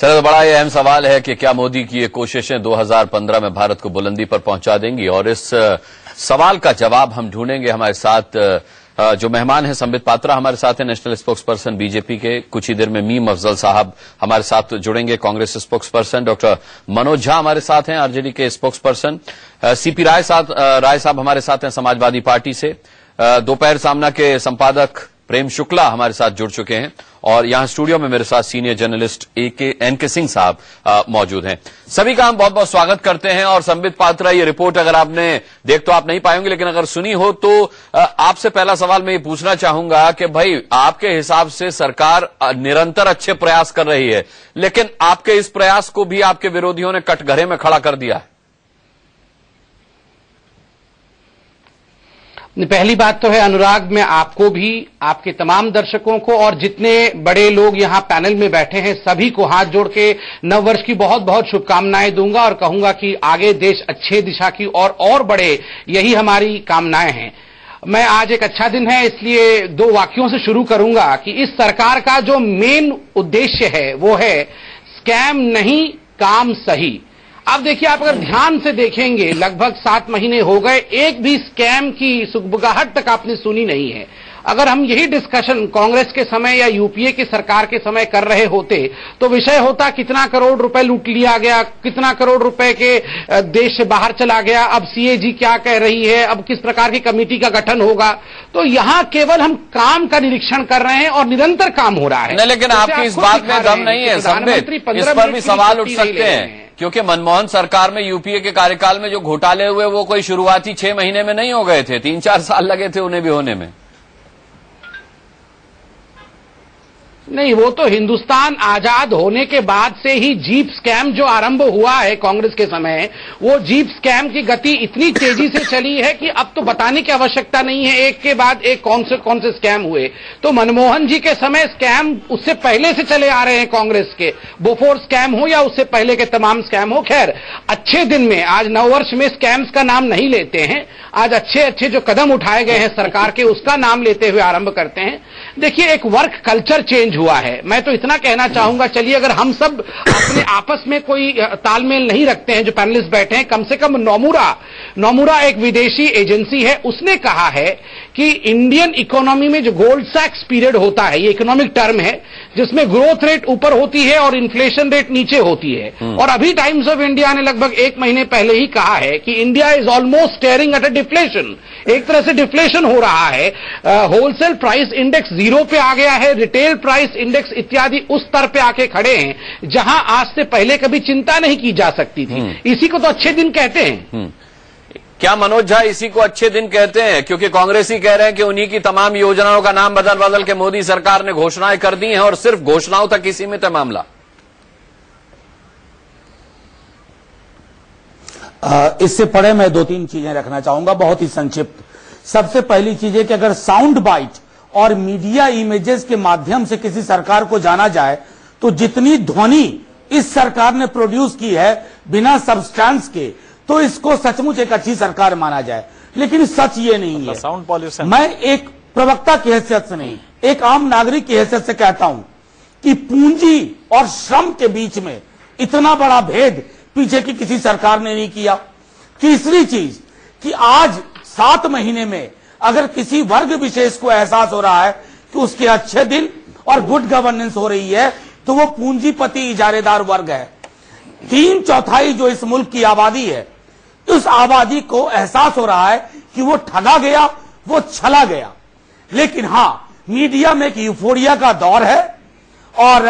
चलो, बड़ा ये अहम सवाल है कि क्या मोदी की ये कोशिशें 2015 में भारत को बुलंदी पर पहुंचा देंगी, और इस सवाल का जवाब हम ढूंढेंगे। हमारे साथ जो मेहमान हैं, संबित पात्रा हमारे साथ हैं, नेशनल स्पोक्स पर्सन बीजेपी के। कुछ ही देर में मीम अफजल साहब हमारे साथ जुड़ेंगे, Congress spokes person. Doctor Manoj Jha हमारे साथ हैं, आरजेडी के स्पोक्स पर्सन। सीपी राय साहब हमारे साथ हैं, समाजवादी पार्टी से। दोपहर सामना के संपादक प्रेम शुक्ला हमारे साथ जुड़ चुके हैं, और यहां स्टूडियो में मेरे साथ सीनियर जर्नलिस्ट एनके सिंह साहब मौजूद हैं। सभी का हम बहुत बहुत स्वागत करते हैं। और संबित पात्रा, ये रिपोर्ट अगर आपने देख तो आप नहीं पाएंगे, लेकिन अगर सुनी हो तो आपसे पहला सवाल मैं ये पूछना चाहूंगा कि भाई, आपके हिसाब से सरकार निरंतर अच्छे प्रयास कर रही है, लेकिन आपके इस प्रयास को भी आपके विरोधियों ने कटघरे में खड़ा कर दिया है। पहली बात तो है अनुराग, मैं आपको भी, आपके तमाम दर्शकों को और जितने बड़े लोग यहां पैनल में बैठे हैं सभी को हाथ जोड़ के नववर्ष की बहुत बहुत शुभकामनाएं दूंगा और कहूंगा कि आगे देश अच्छे दिशा की और बढ़े, यही हमारी कामनाएं हैं। मैं आज एक अच्छा दिन है इसलिए दो वाक्यों से शुरू करूंगा कि इस सरकार का जो मेन उद्देश्य है वो है स्कैम नहीं, काम सही। अब देखिए, आप अगर ध्यान से देखेंगे, लगभग 7 महीने हो गए, एक भी स्कैम की सुगबुगाहट तक आपने सुनी नहीं है। अगर हम यही डिस्कशन कांग्रेस के समय या यूपीए की सरकार के समय कर रहे होते तो विषय होता कितना करोड़ रुपए लूट लिया गया, कितना करोड़ रुपए के देश से बाहर चला गया, अब सीएजी क्या कह रही है, अब किस प्रकार की कमेटी का गठन होगा। तो यहां केवल हम काम का निरीक्षण कर रहे हैं और निरंतर काम हो रहा है। नहीं, लेकिन आपकी इस बात में दम नहीं है संबित, इस पर भी सवाल उठ सकते हैं, क्योंकि मनमोहन सरकार में यूपीए के कार्यकाल में जो घोटाले हुए वो कोई शुरुआती 6 महीने में नहीं हो गए थे, 3-4 साल लगे थे उन्हें भी होने में। नहीं, वो तो हिंदुस्तान आजाद होने के बाद से ही जीप स्कैम जो आरंभ हुआ है कांग्रेस के समय, वो जीप स्कैम की गति इतनी तेजी से चली है कि अब तो बताने की आवश्यकता नहीं है एक के बाद एक कौन से स्कैम हुए। तो मनमोहन जी के समय स्कैम उससे पहले से चले आ रहे हैं कांग्रेस के, बोफोर स्कैम हो या उससे पहले के तमाम स्कैम हो। खैर, अच्छे दिन में, आज नववर्ष में स्कैम्स का नाम नहीं लेते हैं, आज अच्छे अच्छे जो कदम उठाए गए हैं सरकार के उसका नाम लेते हुए आरंभ करते हैं। देखिए, एक वर्क कल्चर चेंज हुआ है। मैं तो इतना कहना चाहूंगा, चलिए अगर हम सब अपने आपस में कोई तालमेल नहीं रखते हैं जो पैनलिस्ट बैठे हैं, कम से कम नोमुरा एक विदेशी एजेंसी है, उसने कहा है कि इंडियन इकोनॉमी में जो गोल्ड सैक्स पीरियड होता है, ये इकोनॉमिक टर्म है जिसमें ग्रोथ रेट ऊपर होती है और इन्फ्लेशन रेट नीचे होती है। और अभी टाइम्स ऑफ इंडिया ने लगभग 1 महीने पहले ही कहा है कि India is almost staring at a deflation, एक तरह से डिफ्लेशन हो रहा है। होलसेल प्राइस इंडेक्स 0 पे आ गया है, रिटेल प्राइस इंडेक्स इत्यादि उस स्तर पे आके खड़े हैं जहां आज से पहले कभी चिंता नहीं की जा सकती थी। इसी को तो अच्छे दिन कहते हैं। क्या मनोज झा इसी को अच्छे दिन कहते हैं? क्योंकि कांग्रेसी कह रहे हैं कि उन्हीं की तमाम योजनाओं का नाम बदल के मोदी सरकार ने घोषणाएं कर दी हैं और सिर्फ घोषणाओं तक ही सीमित है मामला। इससे पहले मैं 2-3 चीजें रखना चाहूंगा, बहुत ही संक्षिप्त। सबसे पहली चीज है कि अगर साउंड बाइट और मीडिया इमेजेस के माध्यम से किसी सरकार को जाना जाए तो जितनी ध्वनि इस सरकार ने प्रोड्यूस की है बिना सब्सटेंस के, तो इसको सचमुच एक अच्छी सरकार माना जाए। लेकिन सच ये नहीं है। साउंड पॉल्यूशन, मैं एक प्रवक्ता की हैसियत से नहीं, एक आम नागरिक की हैसियत से कहता हूं कि पूंजी और श्रम के बीच में इतना बड़ा भेद पीछे की किसी सरकार ने नहीं किया। तीसरी चीज कि आज 7 महीने में अगर किसी वर्ग विशेष को एहसास हो रहा है कि उसके अच्छे दिन और गुड गवर्नेंस हो रही है, तो वो पूंजीपति इजारेदार वर्ग है। 3/4 जो इस मुल्क की आबादी है, उस आबादी को एहसास हो रहा है कि वो ठगा गया, वो छला गया। लेकिन हां, मीडिया में एक यूफोरिया का दौर है और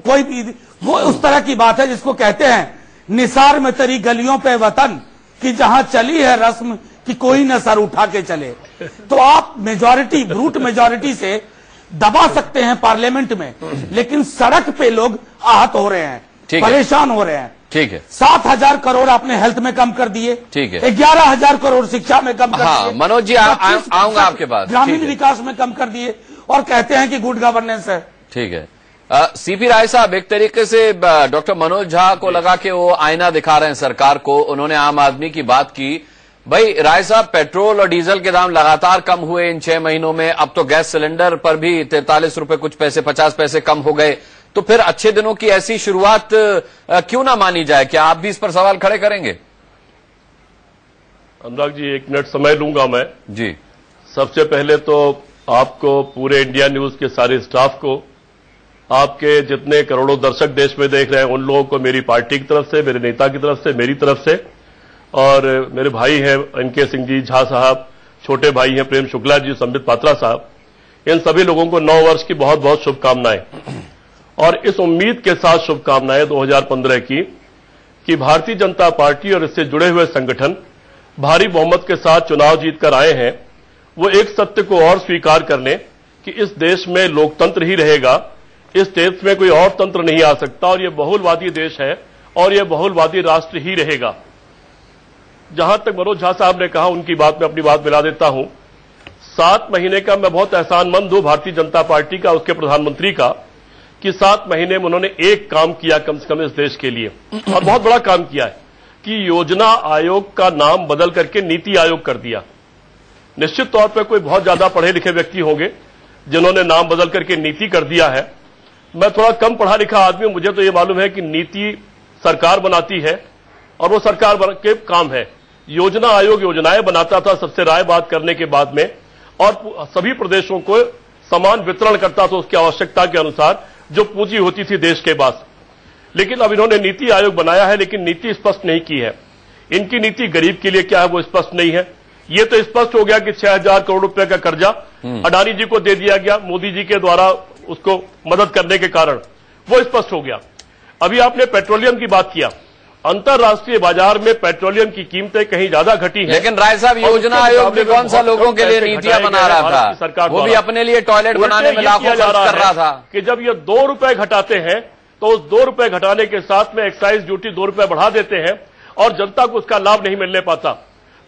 कोई भी वो उस तरह की बात है जिसको कहते हैं निसार में तेरी गलियों पे वतन कि जहां चली है रस्म कि कोई न सर उठा के चले। तो आप मेजॉरिटी, ब्रूट मेजॉरिटी से दबा सकते हैं पार्लियामेंट में, लेकिन सड़क पे लोग आहत हो रहे हैं, परेशान हो रहे हैं। ठीक है, 7,000 करोड़ आपने हेल्थ में कम कर दिए, ठीक है, 11,000 करोड़ शिक्षा में कम कर दिए। मनोज जी आऊंगा आपके पास। ग्रामीण विकास में कम कर दिए और कहते हैं कि गुड गवर्नेंस है। ठीक है। सीपी राय साहब, एक तरीके से डॉक्टर मनोज झा को लगा कि वो आईना दिखा रहे हैं सरकार को। उन्होंने आम आदमी की बात की। भाई राय साहब, पेट्रोल और डीजल के दाम लगातार कम हुए इन 6 महीनों में। अब तो गैस सिलेंडर पर भी 43 रुपए कुछ पैसे, 50 पैसे कम हो गए। तो फिर अच्छे दिनों की ऐसी शुरुआत क्यों ना मानी जाए? क्या आप भी इस पर सवाल खड़े करेंगे? अनुराग जी, 1 मिनट समय लूंगा मैं जी। सबसे पहले तो आपको, पूरे इंडिया न्यूज के सारे स्टाफ को, आपके जितने करोड़ों दर्शक देश में देख रहे हैं, उन लोगों को मेरी पार्टी की तरफ से, मेरे नेता की तरफ से, मेरी तरफ से, और मेरे भाई हैं एनके सिंह जी झा साहब, छोटे भाई हैं प्रेम शुक्ला जी, संबित पात्रा साहब, इन सभी लोगों को नव वर्ष की बहुत बहुत शुभकामनाएं। और इस उम्मीद के साथ शुभकामनाएं 2015 की कि भारतीय जनता पार्टी और इससे जुड़े हुए संगठन भारी बहुमत के साथ चुनाव जीतकर आए हैं, वो एक सत्य को और स्वीकार कर लें कि इस देश में लोकतंत्र ही रहेगा, इस देश में कोई और तंत्र नहीं आ सकता, और ये बहुलवादी देश है और ये बहुलवादी राष्ट्र ही रहेगा। जहां तक मनोज झा साहब ने कहा, उनकी बात में अपनी बात मिला देता हूं। 7 महीने का मैं बहुत एहसानमंद हूं भारतीय जनता पार्टी का, उसके प्रधानमंत्री का, कि 7 महीने में उन्होंने एक काम किया कम से कम इस देश के लिए, और बहुत बड़ा काम किया है कि योजना आयोग का नाम बदल करके नीति आयोग कर दिया। निश्चित तौर पर कोई बहुत ज्यादा पढ़े लिखे व्यक्ति होंगे जिन्होंने नाम बदल करके नीति कर दिया है। मैं थोड़ा कम पढ़ा लिखा आदमी हूं, मुझे तो यह मालूम है कि नीति सरकार बनाती है और वो सरकार के काम है। योजना आयोग योजनाएं बनाता था सबसे राय बात करने के बाद में, और सभी प्रदेशों को समान वितरण करता था उसकी आवश्यकता के अनुसार, जो पूंजी होती थी देश के पास। लेकिन अब इन्होंने नीति आयोग बनाया है, लेकिन नीति स्पष्ट नहीं की है। इनकी नीति गरीब के लिए क्या है वो स्पष्ट नहीं है। ये तो स्पष्ट हो गया कि 6,000 करोड़ रुपए का कर्जा अडानी जी को दे दिया गया मोदी जी के द्वारा, उसको मदद करने के कारण, वो स्पष्ट हो गया। अभी आपने पेट्रोलियम की बात किया, अंतरराष्ट्रीय बाजार में पेट्रोलियम की कीमतें कहीं ज्यादा घटी हैं। लेकिन राय साहब, योजना आयोग भी कौन सा लोगों के लिए नीतियां बना रहा था? वो भी अपने लिए टॉयलेट बनाने में लाखों खर्च कर रहा था। कि जब ये 2 रुपए घटाते हैं तो उस 2 रुपए घटाने के साथ में एक्साइज ड्यूटी 2 रुपए बढ़ा देते हैं और जनता को उसका लाभ नहीं मिलने पाता।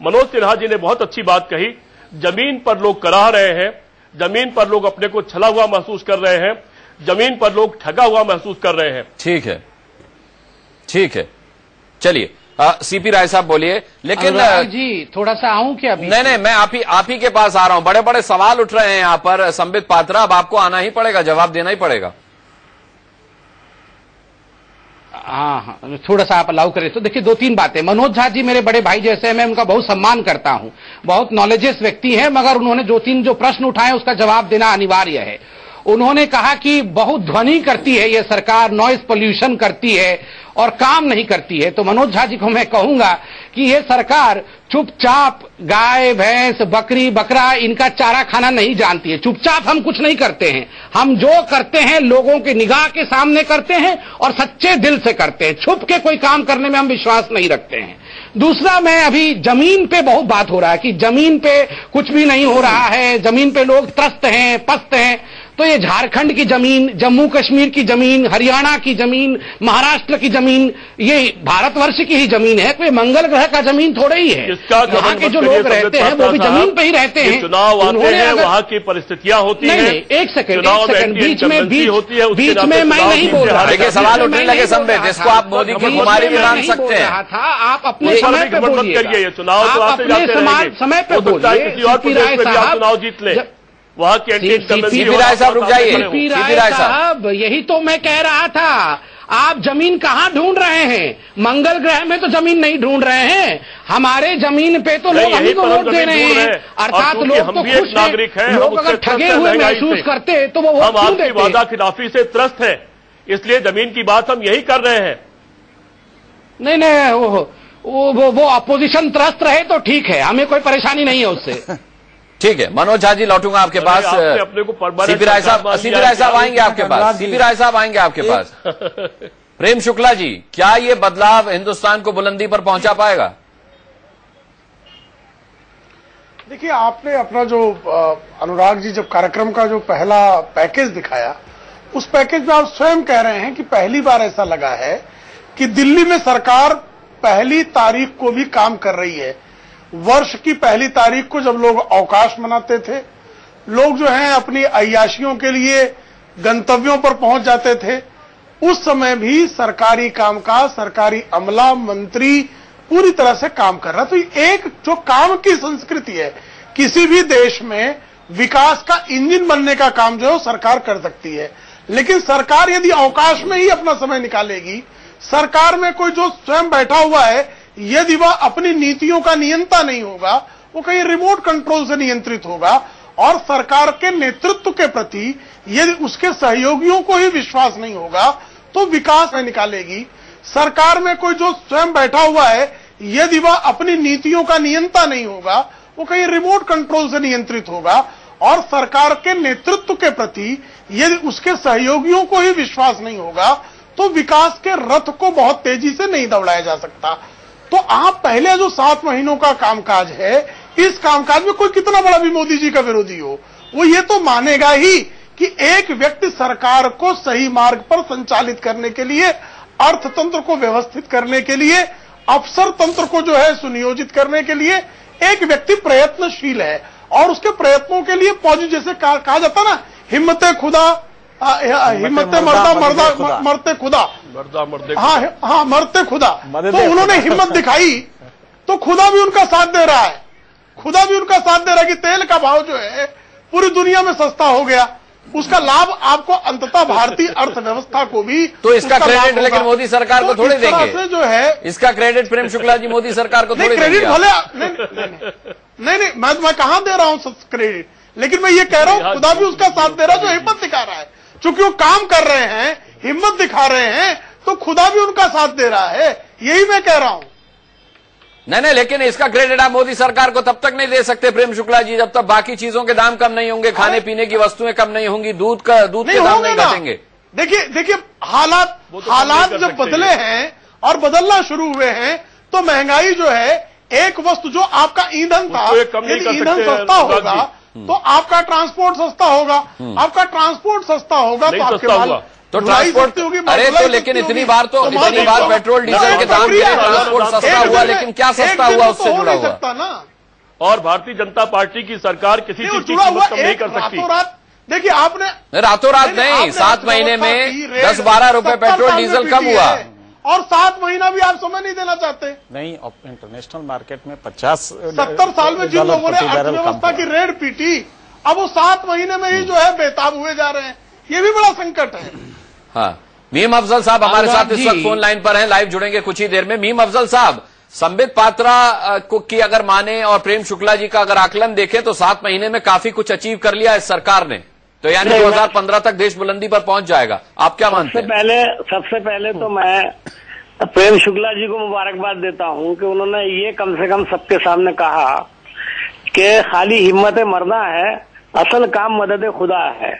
मनोज सिन्हा जी ने बहुत अच्छी बात कही, जमीन पर लोग कराह रहे हैं, जमीन पर लोग अपने को छला हुआ महसूस कर रहे हैं, जमीन पर लोग ठगा हुआ महसूस कर रहे हैं। ठीक है, ठीक है, चलिए सीपी राय साहब बोलिए। लेकिन जी थोड़ा सा आऊं क्या अभी? नहीं, मैं आप ही के पास आ रहा हूं। बड़े बड़े सवाल उठ रहे हैं यहां पर। संबित पात्रा, अब आपको आना ही पड़ेगा, जवाब देना ही पड़ेगा। हाँ, थोड़ा सा आप अलाउ करें तो। देखिए 2-3 बातें। मनोज झा जी मेरे बड़े भाई जैसे हैं, मैं उनका बहुत सम्मान करता हूं, बहुत नॉलेजेस व्यक्ति हैं, मगर उन्होंने 2-3 जो प्रश्न उठाए उसका जवाब देना अनिवार्य है। उन्होंने कहा कि बहुत ध्वनि करती है ये सरकार, नॉइज पोल्यूशन करती है और काम नहीं करती है। तो मनोज झा जी को मैं कहूंगा कि ये सरकार चुपचाप गाय भैंस बकरी बकरा इनका चारा खाना नहीं जानती है। चुपचाप हम कुछ नहीं करते हैं, हम जो करते हैं लोगों के निगाह के सामने करते हैं और सच्चे दिल से करते हैं। छुप के कोई काम करने में हम विश्वास नहीं रखते हैं। दूसरा, मैं अभी जमीन पे बहुत बात हो रहा है कि जमीन पे कुछ भी नहीं हो रहा है, जमीन पे लोग त्रस्त हैं, पस्त हैं। तो ये झारखंड की जमीन, जम्मू कश्मीर की जमीन, हरियाणा की जमीन, महाराष्ट्र की जमीन, ये भारतवर्ष की ही जमीन है, कोई मंगल ग्रह का जमीन थोड़े ही है। यहाँ के जो लोग रहते हैं वो भी जमीन पे ही रहते हैं। चुनाव आते हैं, वहाँ की परिस्थितियां होती हैं। नहीं, एक सेकंड, बीच में मैं नहीं बोल रहा। देखिए सवाल उठने लगे संबित, इसको आप मोदी की कुमारी भी मान सकते हैं। आप अपने समय पे बोलिए, चुनाव समय पे बोलिए। चुनाव जीत ले, वहां की सीपी राय साहब रुक जाइए। सीपी राय साहब, यही तो मैं कह रहा था, आप जमीन कहाँ ढूंढ रहे हैं? मंगल ग्रह में तो जमीन नहीं ढूंढ रहे हैं, हमारे जमीन पे तो लोग हम को वोट दे रहे हैं। अर्थात लोग तो खुश हैं। लोग अगर ठगे हुए महसूस करते तो वो वोट क्यों देते? वादा खिलाफी से त्रस्त है, इसलिए जमीन की बात हम यही कर रहे हैं। नहीं, वो अपोजिशन त्रस्त रहे तो ठीक है, हमें कोई परेशानी नहीं है उससे। ठीक है, मनोज झा जी लौटूंगा आपके पास। सीपी राय साहब आएंगे आपके पास। सीपी राय साहब आएंगे आपके पास। प्रेम शुक्ला जी, क्या ये बदलाव हिंदुस्तान को बुलंदी पर पहुंचा पाएगा? देखिए, आपने अपना जो अनुराग जी जब कार्यक्रम का जो पहला पैकेज दिखाया, उस पैकेज में आप स्वयं कह रहे हैं कि पहली बार ऐसा लगा है कि दिल्ली में सरकार पहली तारीख को भी काम कर रही है। वर्ष की पहली तारीख को जब लोग अवकाश मनाते थे, लोग जो हैं अपनी अय्याशियों के लिए गंतव्यों पर पहुंच जाते थे, उस समय भी सरकारी कामकाज, सरकारी अमला, मंत्री पूरी तरह से काम कर रहा। तो एक जो काम की संस्कृति है, किसी भी देश में विकास का इंजन बनने का काम जो है वो सरकार कर सकती है। लेकिन सरकार यदि अवकाश में ही अपना समय निकालेगी, सरकार में कोई जो स्वयं बैठा हुआ है, यदि वह अपनी नीतियों का नियंता नहीं होगा, वो कहीं रिमोट कंट्रोल से नियंत्रित होगा, और सरकार के नेतृत्व के प्रति यदि उसके सहयोगियों को ही विश्वास नहीं होगा तो विकास में निकालेगी। सरकार में कोई जो स्वयं बैठा हुआ है, यदि वह अपनी नीतियों का नियंता नहीं होगा, वो कहीं रिमोट कंट्रोल से नियंत्रित होगा, और सरकार के नेतृत्व के प्रति यदि उसके सहयोगियों को ही विश्वास नहीं होगा तो विकास के रथ को बहुत तेजी से नहीं दौड़ाया जा सकता। तो आप पहले जो 7 महीनों का कामकाज है, इस कामकाज में कोई कितना बड़ा भी मोदी जी का विरोधी हो, वो ये तो मानेगा ही कि एक व्यक्ति सरकार को सही मार्ग पर संचालित करने के लिए, अर्थतंत्र को व्यवस्थित करने के लिए, अफसर तंत्र को जो है सुनियोजित करने के लिए एक व्यक्ति प्रयत्नशील है, और उसके प्रयत्नों के लिए पॉजिटिव, जैसे कहा जाता ना, हिम्मते खुदा, हिम्मते मरते खुदा, हाँ मरते खुदा। तो उन्होंने हिम्मत दिखाई तो खुदा भी उनका साथ दे रहा है, खुदा भी उनका साथ दे रहा है कि तेल का भाव जो है पूरी दुनिया में सस्ता हो गया। उसका लाभ आपको अंततः भारतीय अर्थव्यवस्था को भी, तो इसका क्रेडिट लेकिन मोदी सरकार को थोड़े देंगे, जो है इसका क्रेडिट प्रेम शुक्ला जी मोदी सरकार को थोड़े क्रेडिट भले नहीं, मैं कहां दे रहा हूं क्रेडिट, लेकिन मैं ये कह रहा हूं खुदा भी उसका साथ दे रहा है जो हिम्मत दिखा रहा है। चूंकि वो काम कर रहे हैं, हिम्मत दिखा रहे हैं, तो खुदा भी उनका साथ दे रहा है, यही मैं कह रहा हूं। नहीं, लेकिन इसका क्रेडिट आप मोदी सरकार को तब तक नहीं दे सकते प्रेम शुक्ला जी, जब तक बाकी चीजों के दाम कम नहीं होंगे, खाने पीने की वस्तुएं कम नहीं होंगी, दूध के दाम नहीं घटेंगे। देखिए हालात जब बदले हैं और बदलना शुरू हुए हैं, तो महंगाई जो है, एक वस्तु जो आपका ईंधन था, यदि ईंधन सस्ता होगा तो आपका ट्रांसपोर्ट सस्ता होगा, आपका ट्रांसपोर्ट सस्ता होगा तो आपके माल तो ट्रांसपोर्ट होगी। अरे तो लेकिन इतनी बार पेट्रोल डीजल के दाम गिरे, ट्रांसपोर्ट सस्ता हुआ, लेकिन क्या सस्ता हुआ उससे जुड़ा हुआ ना। और भारतीय जनता पार्टी की सरकार किसी चीज की कीमत कम नहीं कर सकती। देखिए आपने रातों रात नहीं, 7 महीने में 10-12 रुपए पेट्रोल डीजल कम हुआ, और 7 महीना भी आप समय नहीं देना चाहते। नहीं, इंटरनेशनल मार्केट में 70 साल में जिन लोगों ने अर्थव्यवस्था की रेड पीटी, अब वो 7 महीने में ही जो है बेताब हुए जा रहे हैं, ये भी बड़ा संकट है। हाँ, मीम अफजल साहब हमारे साथ इस वक्त फोन लाइन पर हैं, लाइव जुड़ेंगे कुछ ही देर में। मीम अफजल साहब, संबित पात्रा को की अगर माने और प्रेम शुक्ला जी का अगर आकलन देखें तो 7 महीने में काफी कुछ अचीव कर लिया इस सरकार ने, तो यानी 2015 तक देश बुलंदी पर पहुंच जाएगा। आप क्या मानते हैं? सबसे पहले तो मैं प्रेम शुक्ला जी को मुबारकबाद देता हूं कि उन्होंने ये कम से कम सबके सामने कहा कि खाली हिम्मत मरना है, असल काम मदद खुदा है।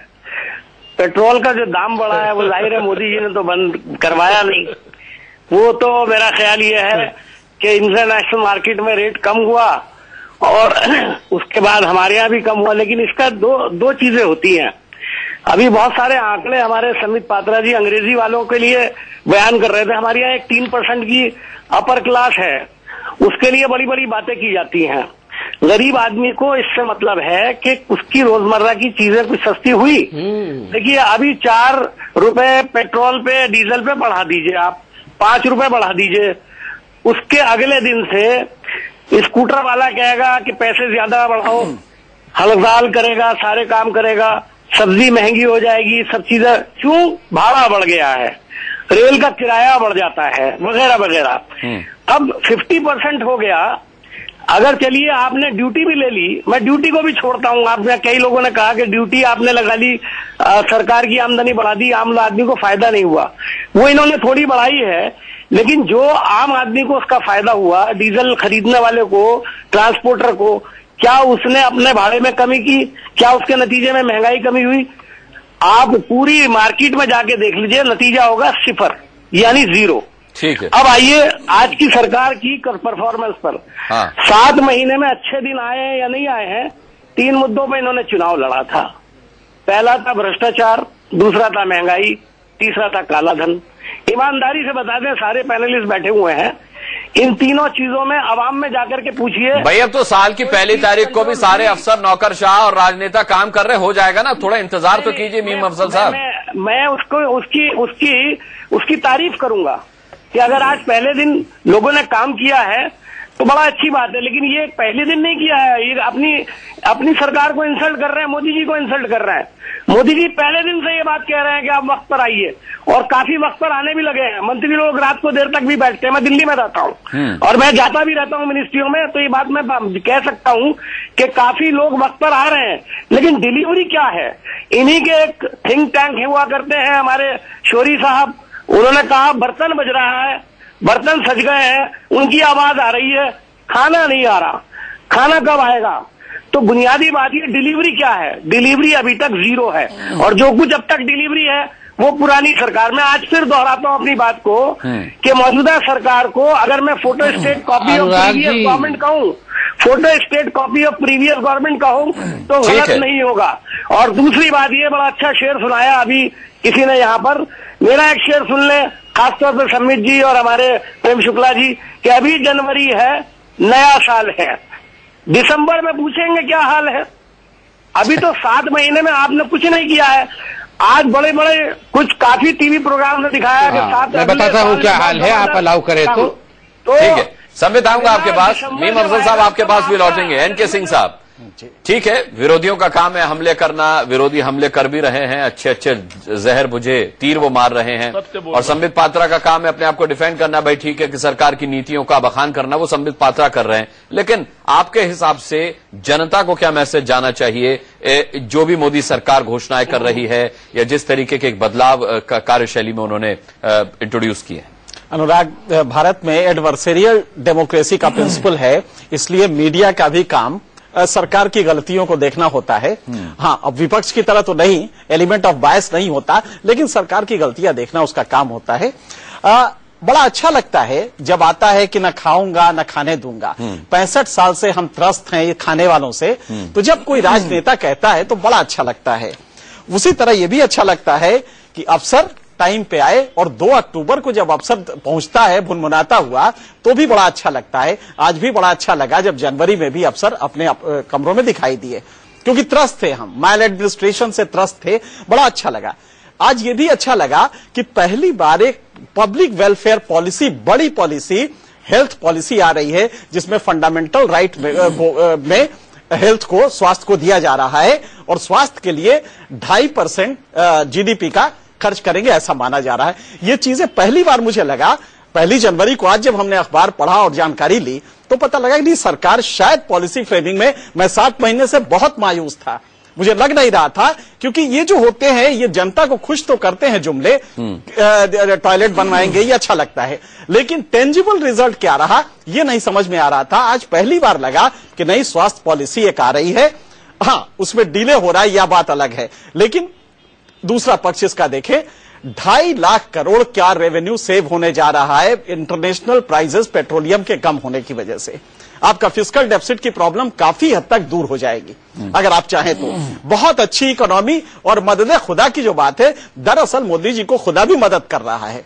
पेट्रोल का जो दाम बढ़ा है वो जाहिर है मोदी जी ने तो बंद करवाया नहीं, वो तो मेरा ख्याल ये है कि इंटरनेशनल मार्केट में रेट कम हुआ और उसके बाद हमारे यहाँ भी कम हुआ। लेकिन इसका दो चीजें होती हैं। अभी बहुत सारे आंकड़े हमारे संबित पात्रा जी अंग्रेजी वालों के लिए बयान कर रहे थे। हमारे यहाँ एक 3% की अपर क्लास है, उसके लिए बड़ी बड़ी बातें की जाती हैं। गरीब आदमी को इससे मतलब है कि उसकी रोजमर्रा की चीजें कुछ सस्ती हुई। देखिए अभी 4 रुपए पेट्रोल पे, डीजल पे बढ़ा दीजिए, आप 5 रुपए बढ़ा दीजिए, उसके अगले दिन से स्कूटर वाला कहेगा कि पैसे ज्यादा बढ़ाओ, हड़ताल करेगा, सारे काम करेगा, सब्जी महंगी हो जाएगी, सब चीजें, क्यों? भाड़ा बढ़ गया है, रेल का किराया बढ़ जाता है, वगैरह वगैरह। अब 50% हो गया। अगर चलिए आपने ड्यूटी भी ले ली, मैं ड्यूटी को भी छोड़ता हूँ। आपने कई लोगों ने कहा कि ड्यूटी आपने लगा ली, सरकार की आमदनी बढ़ा दी, आम आदमी को फायदा नहीं हुआ। वो इन्होंने थोड़ी बढ़ाई है, लेकिन जो आम आदमी को उसका फायदा हुआ, डीजल खरीदने वाले को, ट्रांसपोर्टर को, क्या उसने अपने भाड़े में कमी की? क्या उसके नतीजे में महंगाई कमी हुई? आप पूरी मार्केट में जाके देख लीजिए, नतीजा होगा 0, यानी 0। ठीक है। अब आइए आज की सरकार की परफॉर्मेंस पर। हाँ। 7 महीने में अच्छे दिन आए हैं या नहीं आए हैं? 3 मुद्दों पर इन्होंने चुनाव लड़ा था। पहला था भ्रष्टाचार, दूसरा था महंगाई, तीसरा था काला धन। ईमानदारी से बता दें, सारे पैनलिस्ट बैठे हुए हैं, इन तीनों चीजों में अवाम में जाकर के पूछिए भाई। अब तो साल की पहली तारीख को भी सारे अफसर, नौकरशाह और राजनेता काम कर रहे, हो जाएगा ना, थोड़ा इंतजार तो कीजिए मीम अफजल साहब। मैं उसकी तारीफ करूंगा कि अगर आज पहले दिन लोगों ने काम किया है तो बड़ा अच्छी बात है, लेकिन ये पहले दिन नहीं किया है। ये अपनी सरकार को इंसल्ट कर रहे हैं, मोदी जी को इंसल्ट कर रहे हैं। मोदी जी पहले दिन से ये बात कह रहे हैं कि आप वक्त पर आइए, और काफी वक्त पर आने भी लगे हैं। मंत्री लोग रात को देर तक भी बैठते हैं। मैं दिल्ली में रहता हूँ और मैं जाता भी रहता हूँ मिनिस्ट्रियों में, तो ये बात मैं कह सकता हूँ कि काफी लोग वक्त पर आ रहे हैं, लेकिन डिलीवरी क्या है? इन्हीं के एक थिंक टैंक हुआ करते हैं हमारे शौरी साहब, उन्होंने कहा बर्तन बज रहा है, बर्तन सज गए हैं, उनकी आवाज आ रही है, खाना नहीं आ रहा। खाना कब आएगा? तो बुनियादी बात ये डिलीवरी क्या है? डिलीवरी अभी तक जीरो है, और जो कुछ अब तक डिलीवरी है वो पुरानी सरकार में। आज फिर दोहराता हूं अपनी बात को कि मौजूदा सरकार को अगर मैं photostat copy of previous government कहूं, photostat copy of previous government कहूं तो गलत नहीं होगा। और दूसरी बात ये, बड़ा अच्छा शेर सुनाया अभी किसी ने यहाँ पर, मेरा एक शेर सुन ले खासतौर पर सम्मित जी और हमारे प्रेम शुक्ला जी, कि अभी जनवरी है, नया साल है, दिसंबर में पूछेंगे क्या हाल है। अभी तो 7 महीने में आपने कुछ नहीं किया है। आज बड़े बड़े कुछ काफी टीवी प्रोग्राम ने दिखाया कि 7 मैं बताता हूँ क्या हाल है, आप अलाउ करें तो ठीक है। संबित आऊंगा आपके पास, मीम अफजल साहब आपके पास भी लौटेंगे। एनके सिंह साहब, ठीक है, विरोधियों का काम है हमले करना, विरोधी हमले कर भी रहे हैं, अच्छे अच्छे जहर बुझे तीर वो मार रहे हैं, और संबित पात्रा का काम है अपने आप को डिफेंड करना। भाई ठीक है कि सरकार की नीतियों का बखान करना, वो संबित पात्रा कर रहे हैं, लेकिन आपके हिसाब से जनता को क्या मैसेज जाना चाहिए? जो भी मोदी सरकार घोषणाएं कर रही है, या जिस तरीके के एक बदलाव कार्यशैली में उन्होंने इंट्रोड्यूस किए हैं। अनुराग, भारत में एडवर्सेरियल डेमोक्रेसी का प्रिंसिपल है, इसलिए मीडिया का भी काम सरकार की गलतियों को देखना होता है। हाँ, अब विपक्ष की तरह तो नहीं, एलिमेंट ऑफ बायस नहीं होता, लेकिन सरकार की गलतियां देखना उसका काम होता है। बड़ा अच्छा लगता है जब आता है कि न खाऊंगा न खाने दूंगा। 65 साल से हम त्रस्त हैं ये खाने वालों से, तो जब कोई राजनेता कहता है तो बड़ा अच्छा लगता है। उसी तरह यह भी अच्छा लगता है कि अफसर टाइम पे आए, और 2 अक्टूबर को जब अफसर पहुंचता है भुनभुनाता हुआ तो भी बड़ा अच्छा लगता है। आज भी बड़ा अच्छा लगा जब जनवरी में भी अफसर अपने कमरों में दिखाई दिए, क्योंकि त्रस्त थे हम, माइल एडमिनिस्ट्रेशन से त्रस्त थे, बड़ा अच्छा लगा। आज ये भी अच्छा लगा कि पहली बार एक पब्लिक वेलफेयर पॉलिसी, बड़ी पॉलिसी, हेल्थ पॉलिसी आ रही है, जिसमें फंडामेंटल राइट में हेल्थ को, स्वास्थ्य को दिया जा रहा है, और स्वास्थ्य के लिए 2.5% जीडीपी का खर्च करेंगे ऐसा माना जा रहा है। ये चीजें पहली बार मुझे लगा 1 जनवरी को, आज जब हमने अखबार पढ़ा और जानकारी ली तो पता लगा कि सरकार शायद पॉलिसी फ्रेमिंग में, मैं 7 महीने से बहुत मायूस था, मुझे लग नहीं रहा था, क्योंकि ये जो होते हैं ये जनता को खुश तो करते हैं जुमले, टॉयलेट बनवाएंगे, ये अच्छा लगता है, लेकिन टेंजिबल रिजल्ट क्या रहा ये नहीं समझ में आ रहा था। आज पहली बार लगा कि नई स्वास्थ्य पॉलिसी एक आ रही है। हाँ, उसमें डिले हो रहा है, यह बात अलग है, लेकिन दूसरा पक्ष इसका देखें, 2.5 लाख करोड़ क्या रेवेन्यू सेव होने जा रहा है इंटरनेशनल प्राइसेस पेट्रोलियम के कम होने की वजह से। आपका फिस्कल डेफिसिट की प्रॉब्लम काफी हद तक दूर हो जाएगी अगर आप चाहें तो। बहुत अच्छी इकोनॉमी, और मदद खुदा की जो बात है, दरअसल मोदी जी को खुदा भी मदद कर रहा है।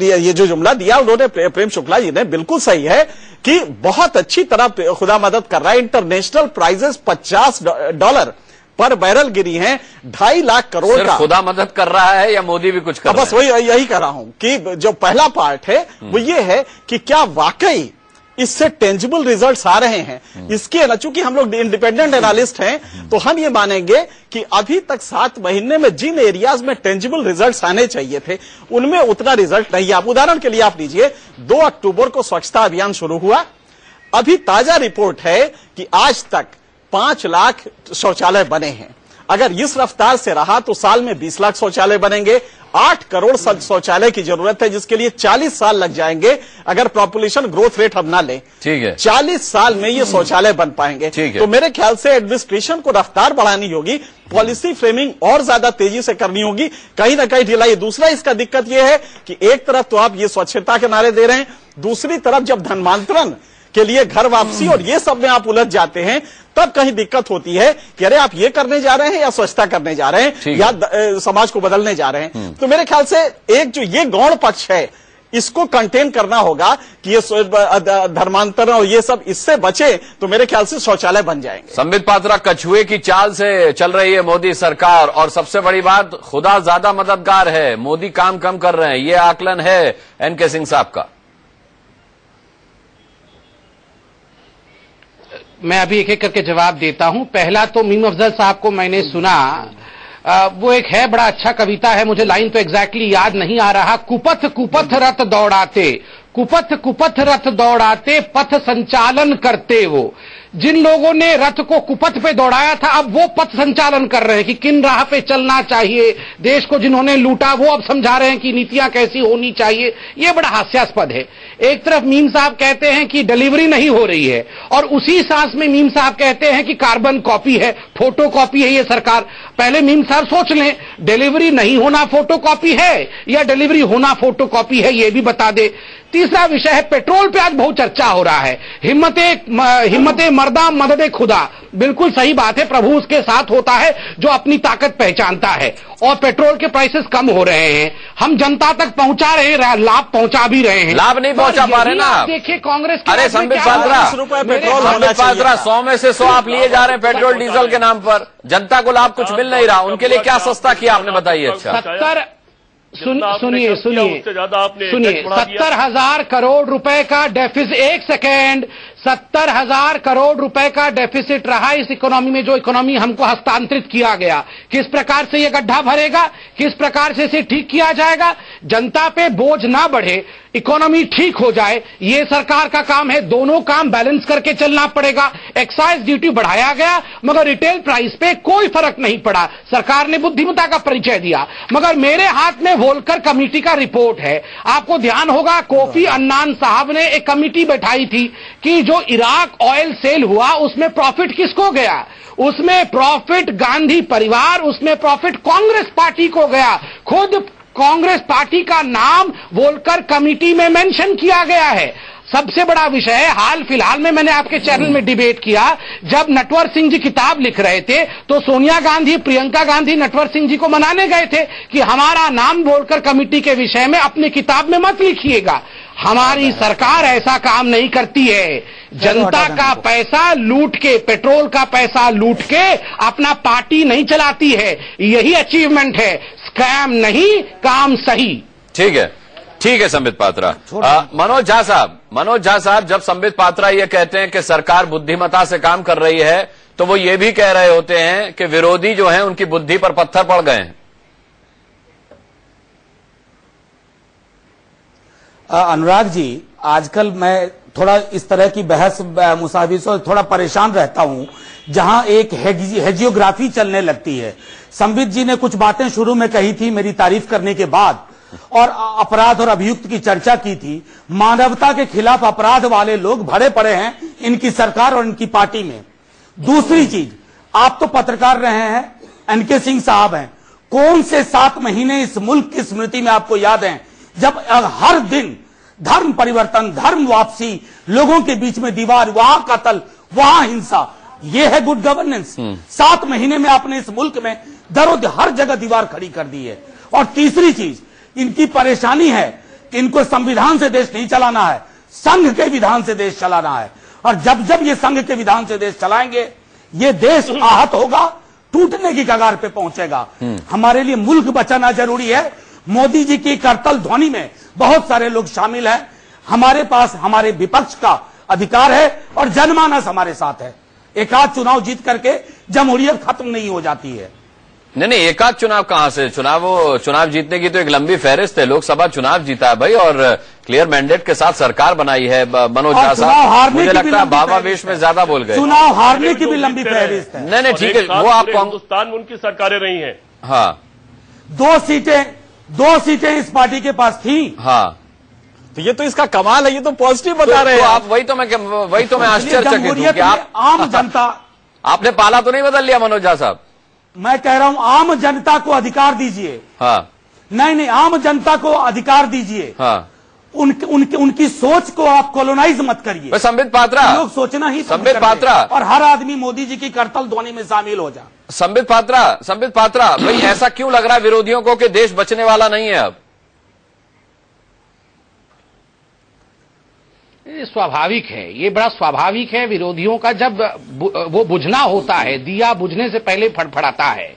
ये जो जुमला दिया उन्होंने प्रेम शुक्ला जी ने, बिल्कुल सही है कि बहुत अच्छी तरह खुदा मदद कर रहा है। इंटरनेशनल प्राइसेस $50 पर बैरल गिरी हैं, 2.5 लाख करोड़ का। खुदा मदद कर रहा है या मोदी भी कुछ कर रहा है? बस वही यही कह रहा हूं कि जो पहला पार्ट है वो ये है कि क्या वाकई इससे टेंजिबल रिजल्ट्स आ रहे हैं। इसके ना, चूंकि हम लोग इंडिपेंडेंट एनालिस्ट हैं, तो हम ये मानेंगे कि अभी तक 7 महीने में जिन एरियाज में टेंजिबल रिजल्ट्स आने चाहिए थे उनमें उतना रिजल्ट नहीं। आप उदाहरण के लिए आप लीजिए, 2 अक्टूबर को स्वच्छता अभियान शुरू हुआ, अभी ताजा रिपोर्ट है कि आज तक 5 लाख शौचालय बने हैं। अगर इस रफ्तार से रहा तो साल में 20 लाख शौचालय बनेंगे। 8 करोड़ शौचालय की जरूरत है, जिसके लिए 40 साल लग जाएंगे अगर पॉपुलेशन ग्रोथ रेट हम ना लें। ठीक है, 40 साल में ये शौचालय बन पाएंगे। तो मेरे ख्याल से एडमिनिस्ट्रेशन को रफ्तार बढ़ानी होगी, पॉलिसी फ्रेमिंग और ज्यादा तेजी से करनी होगी, कहीं ना कहीं ढिलाई। दूसरा इसका दिक्कत यह है कि एक तरफ तो आप ये स्वच्छता के नारे दे रहे हैं, दूसरी तरफ जब धर्मांतरण के लिए घर वापसी और ये सब में आप उलझ जाते हैं, तब कहीं दिक्कत होती है कि अरे आप ये करने जा रहे हैं या स्वच्छता करने जा रहे हैं या समाज को बदलने जा रहे हैं। तो मेरे ख्याल से एक जो ये गौण पक्ष है, इसको कंटेन करना होगा कि ये धर्मांतरण और ये सब इससे बचे, तो मेरे ख्याल से शौचालय बन जाएंगे। संबित पात्रा, कछुए की चाल से चल रही है मोदी सरकार, और सबसे बड़ी बात, खुदा ज्यादा मददगार है, मोदी काम कम कर रहे हैं, ये आकलन है एनके सिंह साहब का। मैं अभी एक एक करके जवाब देता हूं। पहला तो मीम अफजल साहब को मैंने सुना, वो एक है, बड़ा अच्छा कविता है, मुझे लाइन तो एग्जैक्टली याद नहीं आ रहा। कुपथ कुपथ रथ दौड़ाते, कुपथ कुपथ रथ दौड़ाते, पथ संचालन करते। वो जिन लोगों ने रथ को कुपथ पे दौड़ाया था, अब वो पथ संचालन कर रहे हैं कि किन राह पे चलना चाहिए। देश को जिन्होंने लूटा वो अब समझा रहे हैं कि नीतियां कैसी होनी चाहिए। ये बड़ा हास्यास्पद है। एक तरफ मीम साहब कहते हैं कि डिलीवरी नहीं हो रही है, और उसी सांस में मीम साहब कहते हैं कि कार्बन कॉपी है, फोटो कॉपी है ये सरकार। पहले मीम साहब सोच लें, डिलीवरी नहीं होना फोटो कॉपी है या डिलीवरी होना फोटो कॉपी है, ये भी बता दे। तीसरा विषय है पेट्रोल पे आज बहुत चर्चा हो रहा है। हिम्मते मर्दा मदद खुदा, बिल्कुल सही बात है। प्रभु उसके साथ होता है जो अपनी ताकत पहचानता है, और पेट्रोल के प्राइसेस कम हो रहे हैं। हम जनता तक पहुंचा रहे हैं, लाभ पहुंचा भी रहे हैं। लाभ नहीं पहुंचा पा रहे ना। देखिए कांग्रेस, अरे संबित पात्रा, संबित पात्रा, 100 में से 100 आप लिए जा रहे हैं पेट्रोल डीजल के नाम पर। जनता को लाभ कुछ मिल नहीं रहा, उनके लिए क्या सस्ता किया आपने, बताइए। अच्छा, सुनिए 70,000 करोड़ रुपए का डेफिसिट, एक सेकेंड, 70,000 करोड़ रुपए का डेफिसिट रहा इस इकोनॉमी में, जो इकोनॉमी हमको हस्तांतरित किया गया। किस प्रकार से ये गड्ढा भरेगा, किस प्रकार से इसे ठीक किया जाएगा, जनता पे बोझ ना बढ़े, इकोनॉमी ठीक हो जाए, ये सरकार का काम है। दोनों काम बैलेंस करके चलना पड़ेगा। एक्साइज ड्यूटी बढ़ाया गया मगर रिटेल प्राइस पे कोई फर्क नहीं पड़ा। सरकार ने बुद्धिमत्ता का परिचय दिया। मगर मेरे हाथ में वोल्कर कमेटी का रिपोर्ट है। आपको ध्यान होगा कोफी अन्नान साहब ने एक कमेटी बैठाई थी कि जो इराक ऑयल सेल हुआ उसमें प्रॉफिट किसको गया, उसमें प्रॉफिट गांधी परिवार, उसमें प्रॉफिट कांग्रेस पार्टी को गया। खुद कांग्रेस पार्टी का नाम वोल्कर कमेटी में मेंशन किया गया है। सबसे बड़ा विषय है, हाल फिलहाल में मैंने आपके चैनल में डिबेट किया, जब नटवर सिंह जी किताब लिख रहे थे तो सोनिया गांधी, प्रियंका गांधी नटवर सिंह जी को मनाने गए थे कि हमारा नाम वोल्कर कमेटी के विषय में अपनी किताब में मत लिखिएगा। हमारी सरकार ऐसा काम नहीं करती है। जनता का पैसा लूट के, पेट्रोल का पैसा लूट के अपना पार्टी नहीं चलाती है। यही अचीवमेंट है, स्कैम नहीं, काम सही। ठीक है, ठीक है संबित पात्रा। मनोज झा साहब, जब संबित पात्रा ये कहते हैं कि सरकार बुद्धिमत्ता से काम कर रही है, तो वो ये भी कह रहे होते हैं कि विरोधी जो हैं उनकी बुद्धि पर पत्थर पड़ गए हैं। अनुराग जी, आजकल मैं थोड़ा इस तरह की बहस मुसाविर से थोड़ा परेशान रहता हूं, जहां एक हेजियोग्राफी चलने लगती है। संबित जी ने कुछ बातें शुरू में कही थी मेरी तारीफ करने के बाद, और अपराध और अभियुक्त की चर्चा की थी। मानवता के खिलाफ अपराध वाले लोग भरे पड़े हैं इनकी सरकार और इनकी पार्टी में। दूसरी चीज, आप तो पत्रकार रहे हैं, एनके सिंह साहब हैं, कौन से 7 महीने इस मुल्क की स्मृति में आपको याद हैं जब हर दिन धर्म परिवर्तन, धर्म वापसी, लोगों के बीच में दीवार, वहां कत्ल, वहां हिंसा, ये है गुड गवर्नेंस। 7 महीने में आपने इस मुल्क में हर जगह दीवार खड़ी कर दी है। और तीसरी चीज, इनकी परेशानी है कि इनको संविधान से देश नहीं चलाना है, संघ के विधान से देश चलाना है। और जब जब ये संघ के विधान से देश चलाएंगे, ये देश आहत होगा, टूटने की कगार पे पहुंचेगा। हमारे लिए मुल्क बचाना जरूरी है। मोदी जी की करतल ध्वनि में बहुत सारे लोग शामिल हैं। हमारे पास हमारे विपक्ष का अधिकार है और जनमानस हमारे साथ है। एक आध चुनाव जीत करके जमहूरियत खत्म नहीं हो जाती है। नहीं, एक आध चुनाव कहां से, चुनाव जीतने की तो एक लंबी फहरिस्त है। लोकसभा चुनाव जीता है भाई, और क्लियर मैंडेट के साथ सरकार बनाई है। मनोज झा साहब, मुझे लगता है भावावेश में ज्यादा बोल गए। चुनाव हारने की भी लंबी फहरिस्त है। नहीं, ठीक है, वो आप हिंदुस्तान में उनकी सरकारें रही हैं। हाँ, 2 सीटें इस पार्टी के पास थी। हाँ, तो ये तो इसका कमाल है, ये तो पॉजिटिव बता रहे हैं आप। वही तो मैं आश्चर्यचकित हूं कि आप आम जनता, आपने पाला तो नहीं बदल लिया मनोज झा साहब। मैं कह रहा हूं आम जनता को अधिकार दीजिए। हाँ, नहीं, आम जनता को अधिकार दीजिए। हाँ, उनकी सोच को आप कॉलोनाइज मत करिए। संबित पात्रा, लोग सोचना ही संबित पात्रा, और हर आदमी मोदी जी की करतल ध्वनि में शामिल हो जा। संबित पात्रा भाई, ऐसा क्यों लग रहा है विरोधियों को कि देश बचने वाला नहीं है अब? ये स्वाभाविक है, ये बड़ा स्वाभाविक है। विरोधियों का जब वो बुझना होता है, दिया बुझने से पहले फड़फड़ाता है।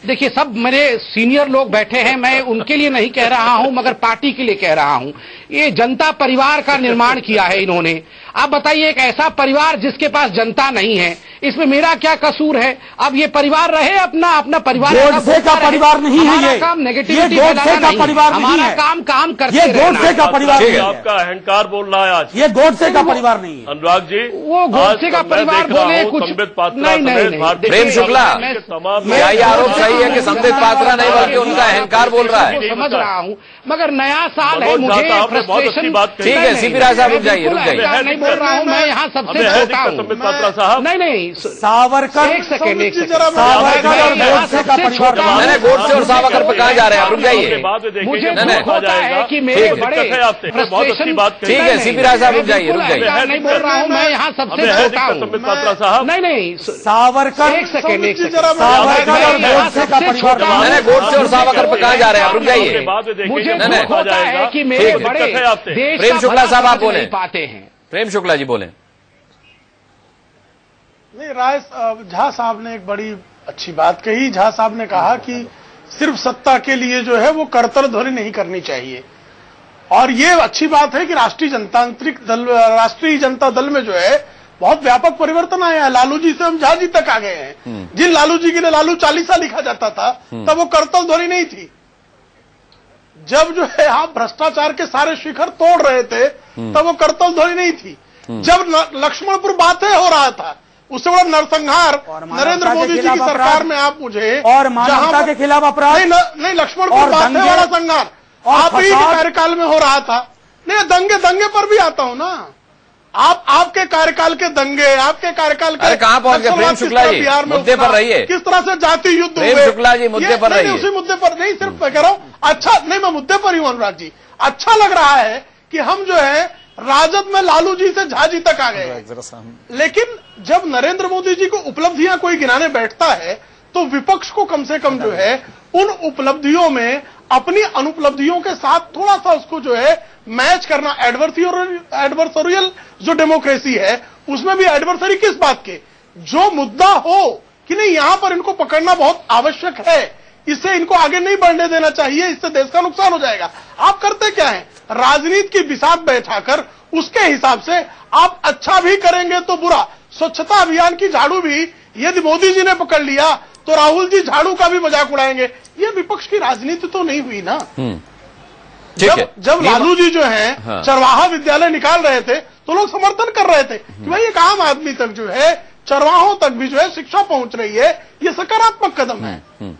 देखिए, सब मेरे सीनियर लोग बैठे हैं, मैं उनके लिए नहीं कह रहा हूं मगर पार्टी के लिए कह रहा हूं। ये जनता परिवार का निर्माण किया है इन्होंने। आप बताइए, एक ऐसा परिवार जिसके पास जनता नहीं है, इसमें मेरा क्या कसूर है? अब ये परिवार रहे अपना अपना परिवार, गोडसे का परिवार नहीं है ये, काम नेगेटिविटी गोडसे का परिवार नहीं हमारा है, काम करते ये गोडसे का परिवार नहीं है, आपका अहंकार बोल रहा है आज, ये गोडसे का परिवार नहीं है। अनुराग जी, वो गोडसे का परिवार बोले कुछ नहीं। प्रेम शुक्ला, क्या ये आरोप सही है कि संबित पात्रा नहीं बल्कि उनका अहंकार बोल रहा है? समझ रहा हूँ, मगर नया साल है, मुझे फ्रस्ट्रेशन। ठीक है, सीपी राय साहब रुक जाइए, रुक जाइए। नहीं बोल रहा हूँ, मैं यहाँ सबसे छोटा हूँ। संबित पात्रा साहब, नहीं, सावरकर, एक सेकेंड, सावरकर और गोडसे का परिवार नहीं, गोडसे और सावरकर पे कहाँ जा रहे हैं आप? रुक जाइए, मुझे दुख होता है कि मेरे बड़े फ्रस्ट्रेशन। ठीक है, सीपी राय साहब रुक जाइए, रुक जाइए। नहीं बोल रहा हूँ, मैं यहाँ सबसे छोटा हूँ। संबित पात्रा साहब, नहीं, सावरकर, एक सेकेंड, सावरकर और गोडसे का परिवार नहीं, गोडसे और सावरकर पे कहाँ जा रहे हैं आप? रुक जाइए, मुझे दुख होता है कि मेरे बड़े देश प्रेम शुक्ला साहब आप बोले, पाते हैं। प्रेम शुक्ला जी बोले। नहीं, राय झा साहब ने एक बड़ी अच्छी बात कही। झा साहब ने कहा कि सिर्फ सत्ता के लिए जो है वो करतल ध्वनि नहीं करनी चाहिए, और ये अच्छी बात है कि राष्ट्रीय जनता दल में जो है बहुत व्यापक परिवर्तन आया है। लालू जी से हम झा जी तक आ गए हैं। जिन लालू जी के लिए लालू चालीसा लिखा जाता था तब वो करतल ध्वनि नहीं थी। जब जो है आप भ्रष्टाचार के सारे शिखर तोड़ रहे थे तब वो करतल ध्वनि नहीं थी। जब लक्ष्मणपुर बातें हो रहा था, उससे बड़ा नरसंहार नरेंद्र मोदी जी की सरकार में आप मुझे और मानवता के खिलाफ अपराध नहीं लक्ष्मणपुर बातें वाला संहार आप ही के कार्यकाल में हो रहा था। नहीं, दंगे पर भी आता हूं ना। आपके कार्यकाल के दंगे, आपके कार्यकाल के कहां पहुंच गए प्रेम शुक्ला जी? मुद्दे पर रहिए। किस तरह से जाति युद्ध हुए? प्रेम शुक्ला जी मुद्दे पर रहिए। उसी मुद्दे पर नहीं, सिर्फ मैं कह रहा हूं अच्छा नहीं, मैं मुद्दे पर ही हूं अनुराग जी। अच्छा लग रहा है कि हम जो है राजद में लालू जी से झा जी तक आ गए, लेकिन जब नरेंद्र मोदी जी को उपलब्धियां कोई गिनाने बैठता है तो विपक्ष को कम से कम जो है उन उपलब्धियों में अपनी अनुपलब्धियों के साथ थोड़ा सा उसको जो है मैच करना। एडवर्सरियल जो डेमोक्रेसी है उसमें भी एडवर्सरी किस बात के, जो मुद्दा हो कि नहीं यहां पर इनको पकड़ना बहुत आवश्यक है, इससे इनको आगे नहीं बढ़ने देना चाहिए, इससे देश का नुकसान हो जाएगा। आप करते क्या है, राजनीति की बिसात बैठाकर उसके हिसाब से आप अच्छा भी करेंगे तो बुरा। स्वच्छता अभियान की झाड़ू भी यदि मोदी जी ने पकड़ लिया तो राहुल जी झाड़ू का भी मजाक उड़ाएंगे। ये विपक्ष की राजनीति तो नहीं हुई ना। जब लालू जी जो है चरवाहा विद्यालय निकाल रहे थे तो लोग समर्थन कर रहे थे कि भाई एक आम आदमी तक जो है, चरवाहों तक भी जो है शिक्षा पहुंच रही है, ये सकारात्मक कदम है।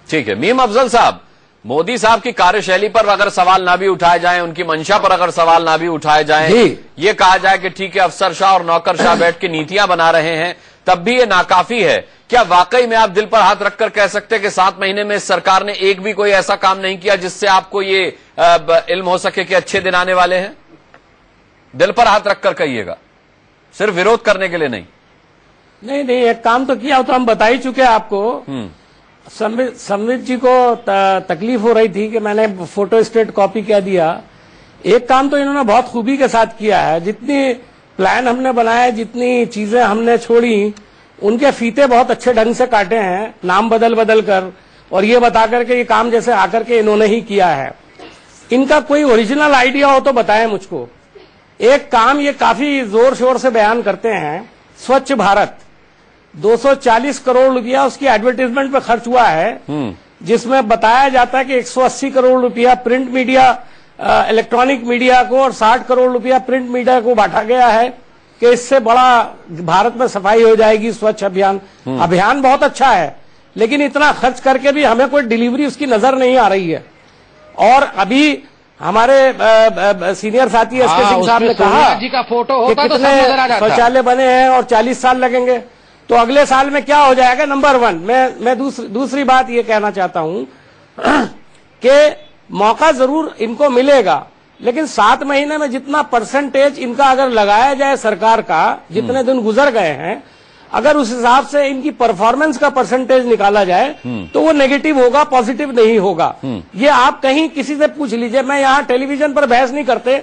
ठीक है, मीम अफजल साहब, मोदी साहब की कार्यशैली पर अगर सवाल ना भी उठाए जाएं, उनकी मंशा पर अगर सवाल ना भी उठाए जाएं, ये कहा जाए कि ठीक है अफसरशाह और नौकरशाह बैठ के नीतियां बना रहे हैं, तब भी ये नाकाफी है। क्या वाकई में आप दिल पर हाथ रखकर कह सकते हैं कि 7 महीने में इस सरकार ने एक भी कोई ऐसा काम नहीं किया जिससे आपको ये इल्म हो सके कि अच्छे दिन आने वाले हैं? दिल पर हाथ रखकर कहिएगा, सिर्फ विरोध करने के लिए नहीं। नहीं, एक काम तो किया, तो हम बता ही चुके हैं आपको। संबित जी को तकलीफ हो रही थी कि मैंने फोटो स्टेट कॉपी कह दिया। एक काम तो इन्होंने बहुत खूबी के साथ किया है। जितनी प्लान हमने बनाया, जितनी चीजें हमने छोड़ी, उनके फीते बहुत अच्छे ढंग से काटे हैं, नाम बदल कर, और ये बता करके ये काम जैसे आकर के इन्होंने ही किया है। इनका कोई ओरिजिनल आइडिया हो तो बताएं मुझको। एक काम ये काफी जोर शोर से बयान करते हैं, स्वच्छ भारत। 240 करोड़ रुपया उसकी एडवर्टाइजमेंट पे खर्च हुआ है, जिसमें बताया जाता है कि 180 करोड़ रुपया प्रिंट मीडिया, इलेक्ट्रॉनिक मीडिया को और 60 करोड़ रुपया प्रिंट मीडिया को बांटा गया है कि इससे बड़ा भारत में सफाई हो जाएगी, स्वच्छ अभियान। अभियान बहुत अच्छा है, लेकिन इतना खर्च करके भी हमें कोई डिलीवरी उसकी नजर नहीं आ रही है। और अभी हमारे सीनियर साथी एसके सिंह साहब ने कहा जी का फोटो होता तो शौचालय बने हैं और 40 साल लगेंगे, तो अगले साल में क्या हो जाएगा? नंबर 1 मैं दूसरी बात ये कहना चाहता हूं कि मौका जरूर इनको मिलेगा, लेकिन 7 महीने में जितना परसेंटेज इनका अगर लगाया जाए सरकार का, जितने दिन गुजर गए हैं, अगर उस हिसाब से इनकी परफॉर्मेंस का परसेंटेज निकाला जाए तो वो नेगेटिव होगा, पॉजिटिव नहीं होगा। ये आप कहीं किसी से पूछ लीजिए। मैं यहाँ टेलीविजन पर बहस नहीं करते,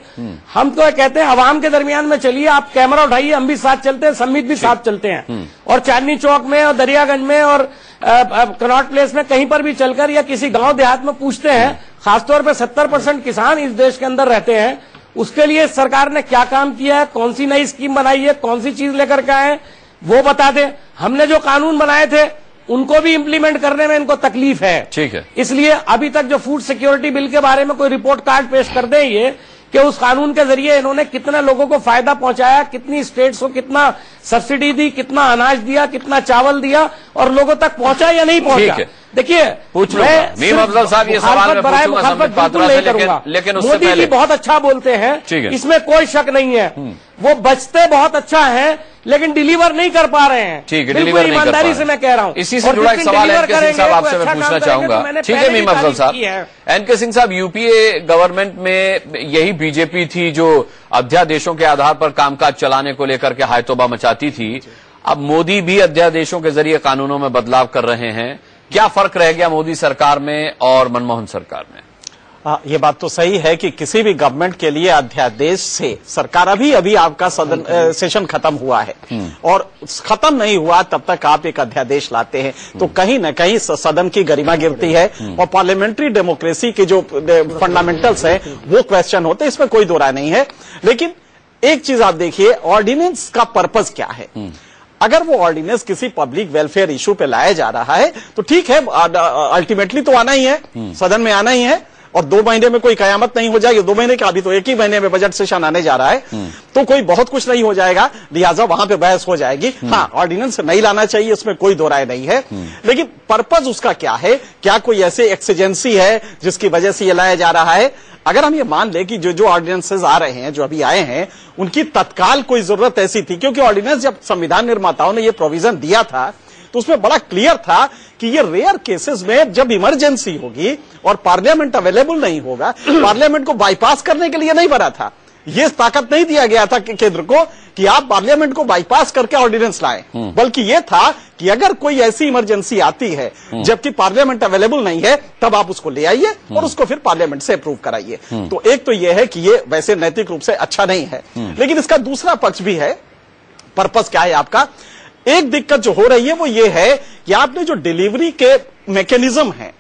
हम तो कहते हैं अवाम के दरमियान में चलिए, आप कैमरा उठाइए, हम भी साथ चलते हैं, संबित भी साथ चलते हैं, और चांदनी चौक में और दरियागंज में और कनॉट प्लेस में कहीं पर भी चलकर या किसी गांव देहात में पूछते हैं। खासतौर पर 70% किसान इस देश के अंदर रहते हैं, उसके लिए सरकार ने क्या काम किया है, कौन सी नई स्कीम बनाई है, कौन सी चीज लेकर के आए वो बता दें। हमने जो कानून बनाए थे उनको भी इंप्लीमेंट करने में इनको तकलीफ है। ठीक है, इसलिए अभी तक जो फूड सिक्योरिटी बिल के बारे में कोई रिपोर्ट कार्ड पेश कर दें ये कि उस कानून के जरिए इन्होंने कितने लोगों को फायदा पहुंचाया, कितनी स्टेट्स को कितना सब्सिडी दी, कितना अनाज दिया, कितना चावल दिया और लोगों तक पहुंचा या नहीं पहुंचा। देखिए पूछ लो मीम अफजल साहब, ये सवाल मैं पूछूंगा संबित पात्रा से, लेकिन उससे मोदी पहले जी बहुत अच्छा बोलते हैं, इसमें कोई शक नहीं है। वो बचते बहुत अच्छा है लेकिन डिलीवर नहीं कर पा रहे हैं। ठीक है, डिलीवर नहीं कर पा रहे। ईमानदारी से मैं कह रहा हूं। इसी से जुड़ा एक सवाल एनके सिंह साहब आपसे मैं पूछना चाहूंगा। ठीक है मीम अफजल साहब, एनके सिंह साहब, यूपीए गवर्नमेंट में यही बीजेपी थी जो अध्यादेशों के आधार पर कामकाज चलाने को लेकर के हायतोबा मचाती थी। अब मोदी भी अध्यादेशों के जरिए कानूनों में बदलाव कर रहे हैं। क्या फर्क रह गया मोदी सरकार में और मनमोहन सरकार में? ये बात तो सही है कि किसी भी गवर्नमेंट के लिए अध्यादेश से सरकार अभी आपका सदन सेशन खत्म हुआ है और खत्म नहीं हुआ तब तक आप एक अध्यादेश लाते हैं तो कहीं न कहीं सदन की गरिमा गिरती है और पार्लियामेंट्री डेमोक्रेसी के जो फंडामेंटल्स है वो क्वेश्चन होते हैं, इसमें कोई दो राय नहीं है। लेकिन एक चीज आप देखिए, ऑर्डिनेंस का पर्पज क्या है। अगर वो ऑर्डिनेंस किसी पब्लिक वेलफेयर इशू पे लाया जा रहा है तो ठीक है, अल्टीमेटली तो आना ही है, सदन में आना ही है और 2 महीने में कोई कयामत नहीं हो जाएगी। 2 महीने का अभी तो 1 ही महीने में बजट सेशन आने जा रहा है तो कोई बहुत कुछ नहीं हो जाएगा, लिहाजा वहां पे बहस हो जाएगी। हाँ, ऑर्डिनेंस नहीं लाना चाहिए, इसमें कोई दो राय नहीं है। लेकिन पर्पज उसका क्या है, क्या कोई ऐसे एक्सीजेंसी है जिसकी वजह से ये लाया जा रहा है। अगर हम ये मान लें कि जो ऑर्डिनेंसेज आ रहे हैं, जो अभी आए हैं, उनकी तत्काल कोई जरूरत ऐसी थी, क्योंकि ऑर्डिनेंस जब संविधान निर्माताओं ने ये प्रोविजन दिया था तो उसमें बड़ा क्लियर था कि ये रेयर केसेस में जब इमरजेंसी होगी और पार्लियामेंट अवेलेबल नहीं होगा, पार्लियामेंट को बाईपास करने के लिए नहीं बना था। ये ताकत नहीं दिया गया था केंद्र को कि आप पार्लियामेंट को बाईपास करके ऑर्डिनेंस लाएं, बल्कि ये था कि अगर कोई ऐसी इमरजेंसी आती है जबकि पार्लियामेंट अवेलेबल नहीं है तब आप उसको ले आइए और उसको फिर पार्लियामेंट से अप्रूव कराइए। तो एक तो यह है कि ये वैसे नैतिक रूप से अच्छा नहीं है, लेकिन इसका दूसरा पक्ष भी है। पर्पस क्या है आपका? एक दिक्कत जो हो रही है वो ये है कि आपने जो डिलीवरी के मैकेनिज्म है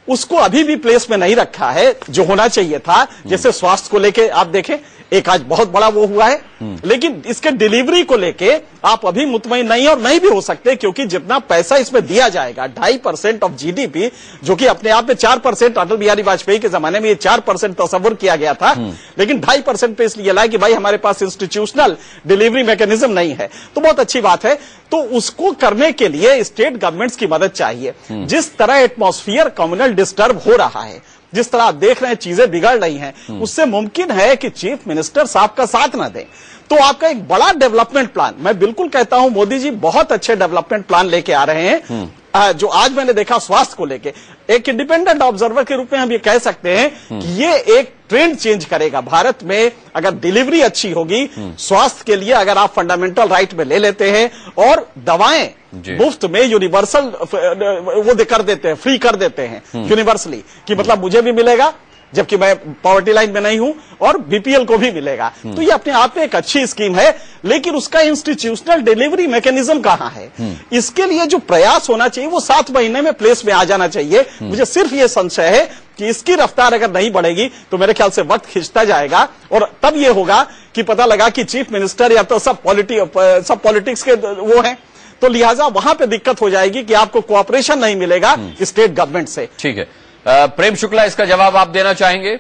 उसको अभी भी प्लेस में नहीं रखा है जो होना चाहिए था। जैसे स्वास्थ्य को लेके आप देखें, एक आज बहुत बड़ा वो हुआ है, लेकिन इसके डिलीवरी को लेके आप अभी मुतमईन नहीं और नहीं भी हो सकते, क्योंकि जितना पैसा इसमें दिया जाएगा 2.5% ऑफ जीडीपी, जो कि अपने आप में 4% अटल बिहारी वाजपेयी के जमाने में ये 4% तस्वुर किया गया था, लेकिन 2.5% पे इसलिए लाए कि भाई हमारे पास इंस्टीट्यूशनल डिलीवरी मैकेनिज्म नहीं है। तो बहुत अच्छी बात है, तो उसको करने के लिए स्टेट गवर्नमेंट्स की मदद चाहिए। जिस तरह एटमॉस्फियर कम्युनल डिस्टर्ब हो रहा है, जिस तरह आप देख रहे हैं चीजें बिगड़ रही हैं, उससे मुमकिन है कि चीफ मिनिस्टर साहब का साथ ना दें। तो आपका एक बड़ा डेवलपमेंट प्लान, मैं बिल्कुल कहता हूं मोदी जी बहुत अच्छे डेवलपमेंट प्लान लेके आ रहे हैं। जो आज मैंने देखा स्वास्थ्य को लेके, एक इंडिपेंडेंट ऑब्जर्वर के रूप में हम ये कह सकते हैं कि ये एक ट्रेंड चेंज करेगा भारत में। अगर डिलीवरी अच्छी होगी स्वास्थ्य के लिए, अगर आप फंडामेंटल राइट में ले लेते हैं और दवाएं मुफ्त में यूनिवर्सल वो कर देते हैं, फ्री कर देते हैं यूनिवर्सली, कि मतलब मुझे भी मिलेगा जबकि मैं पॉवर्टी लाइन में नहीं हूं और बीपीएल को भी मिलेगा। तो ये अपने आप में एक अच्छी स्कीम है, लेकिन उसका इंस्टीट्यूशनल डिलीवरी मैकेनिज्म कहां है? इसके लिए जो प्रयास होना चाहिए वो 7 महीने में प्लेस में आ जाना चाहिए। मुझे सिर्फ ये संशय है कि इसकी रफ्तार अगर नहीं बढ़ेगी तो मेरे ख्याल से वक्त खिंचता जाएगा और तब ये होगा कि पता लगा कि चीफ मिनिस्टर या तो सब पॉलिटिक्स के वो हैं, तो लिहाजा वहां पे दिक्कत हो जाएगी कि आपको कोऑपरेशन नहीं मिलेगा स्टेट गवर्नमेंट से। ठीक है, प्रेम शुक्ला, इसका जवाब आप देना चाहेंगे?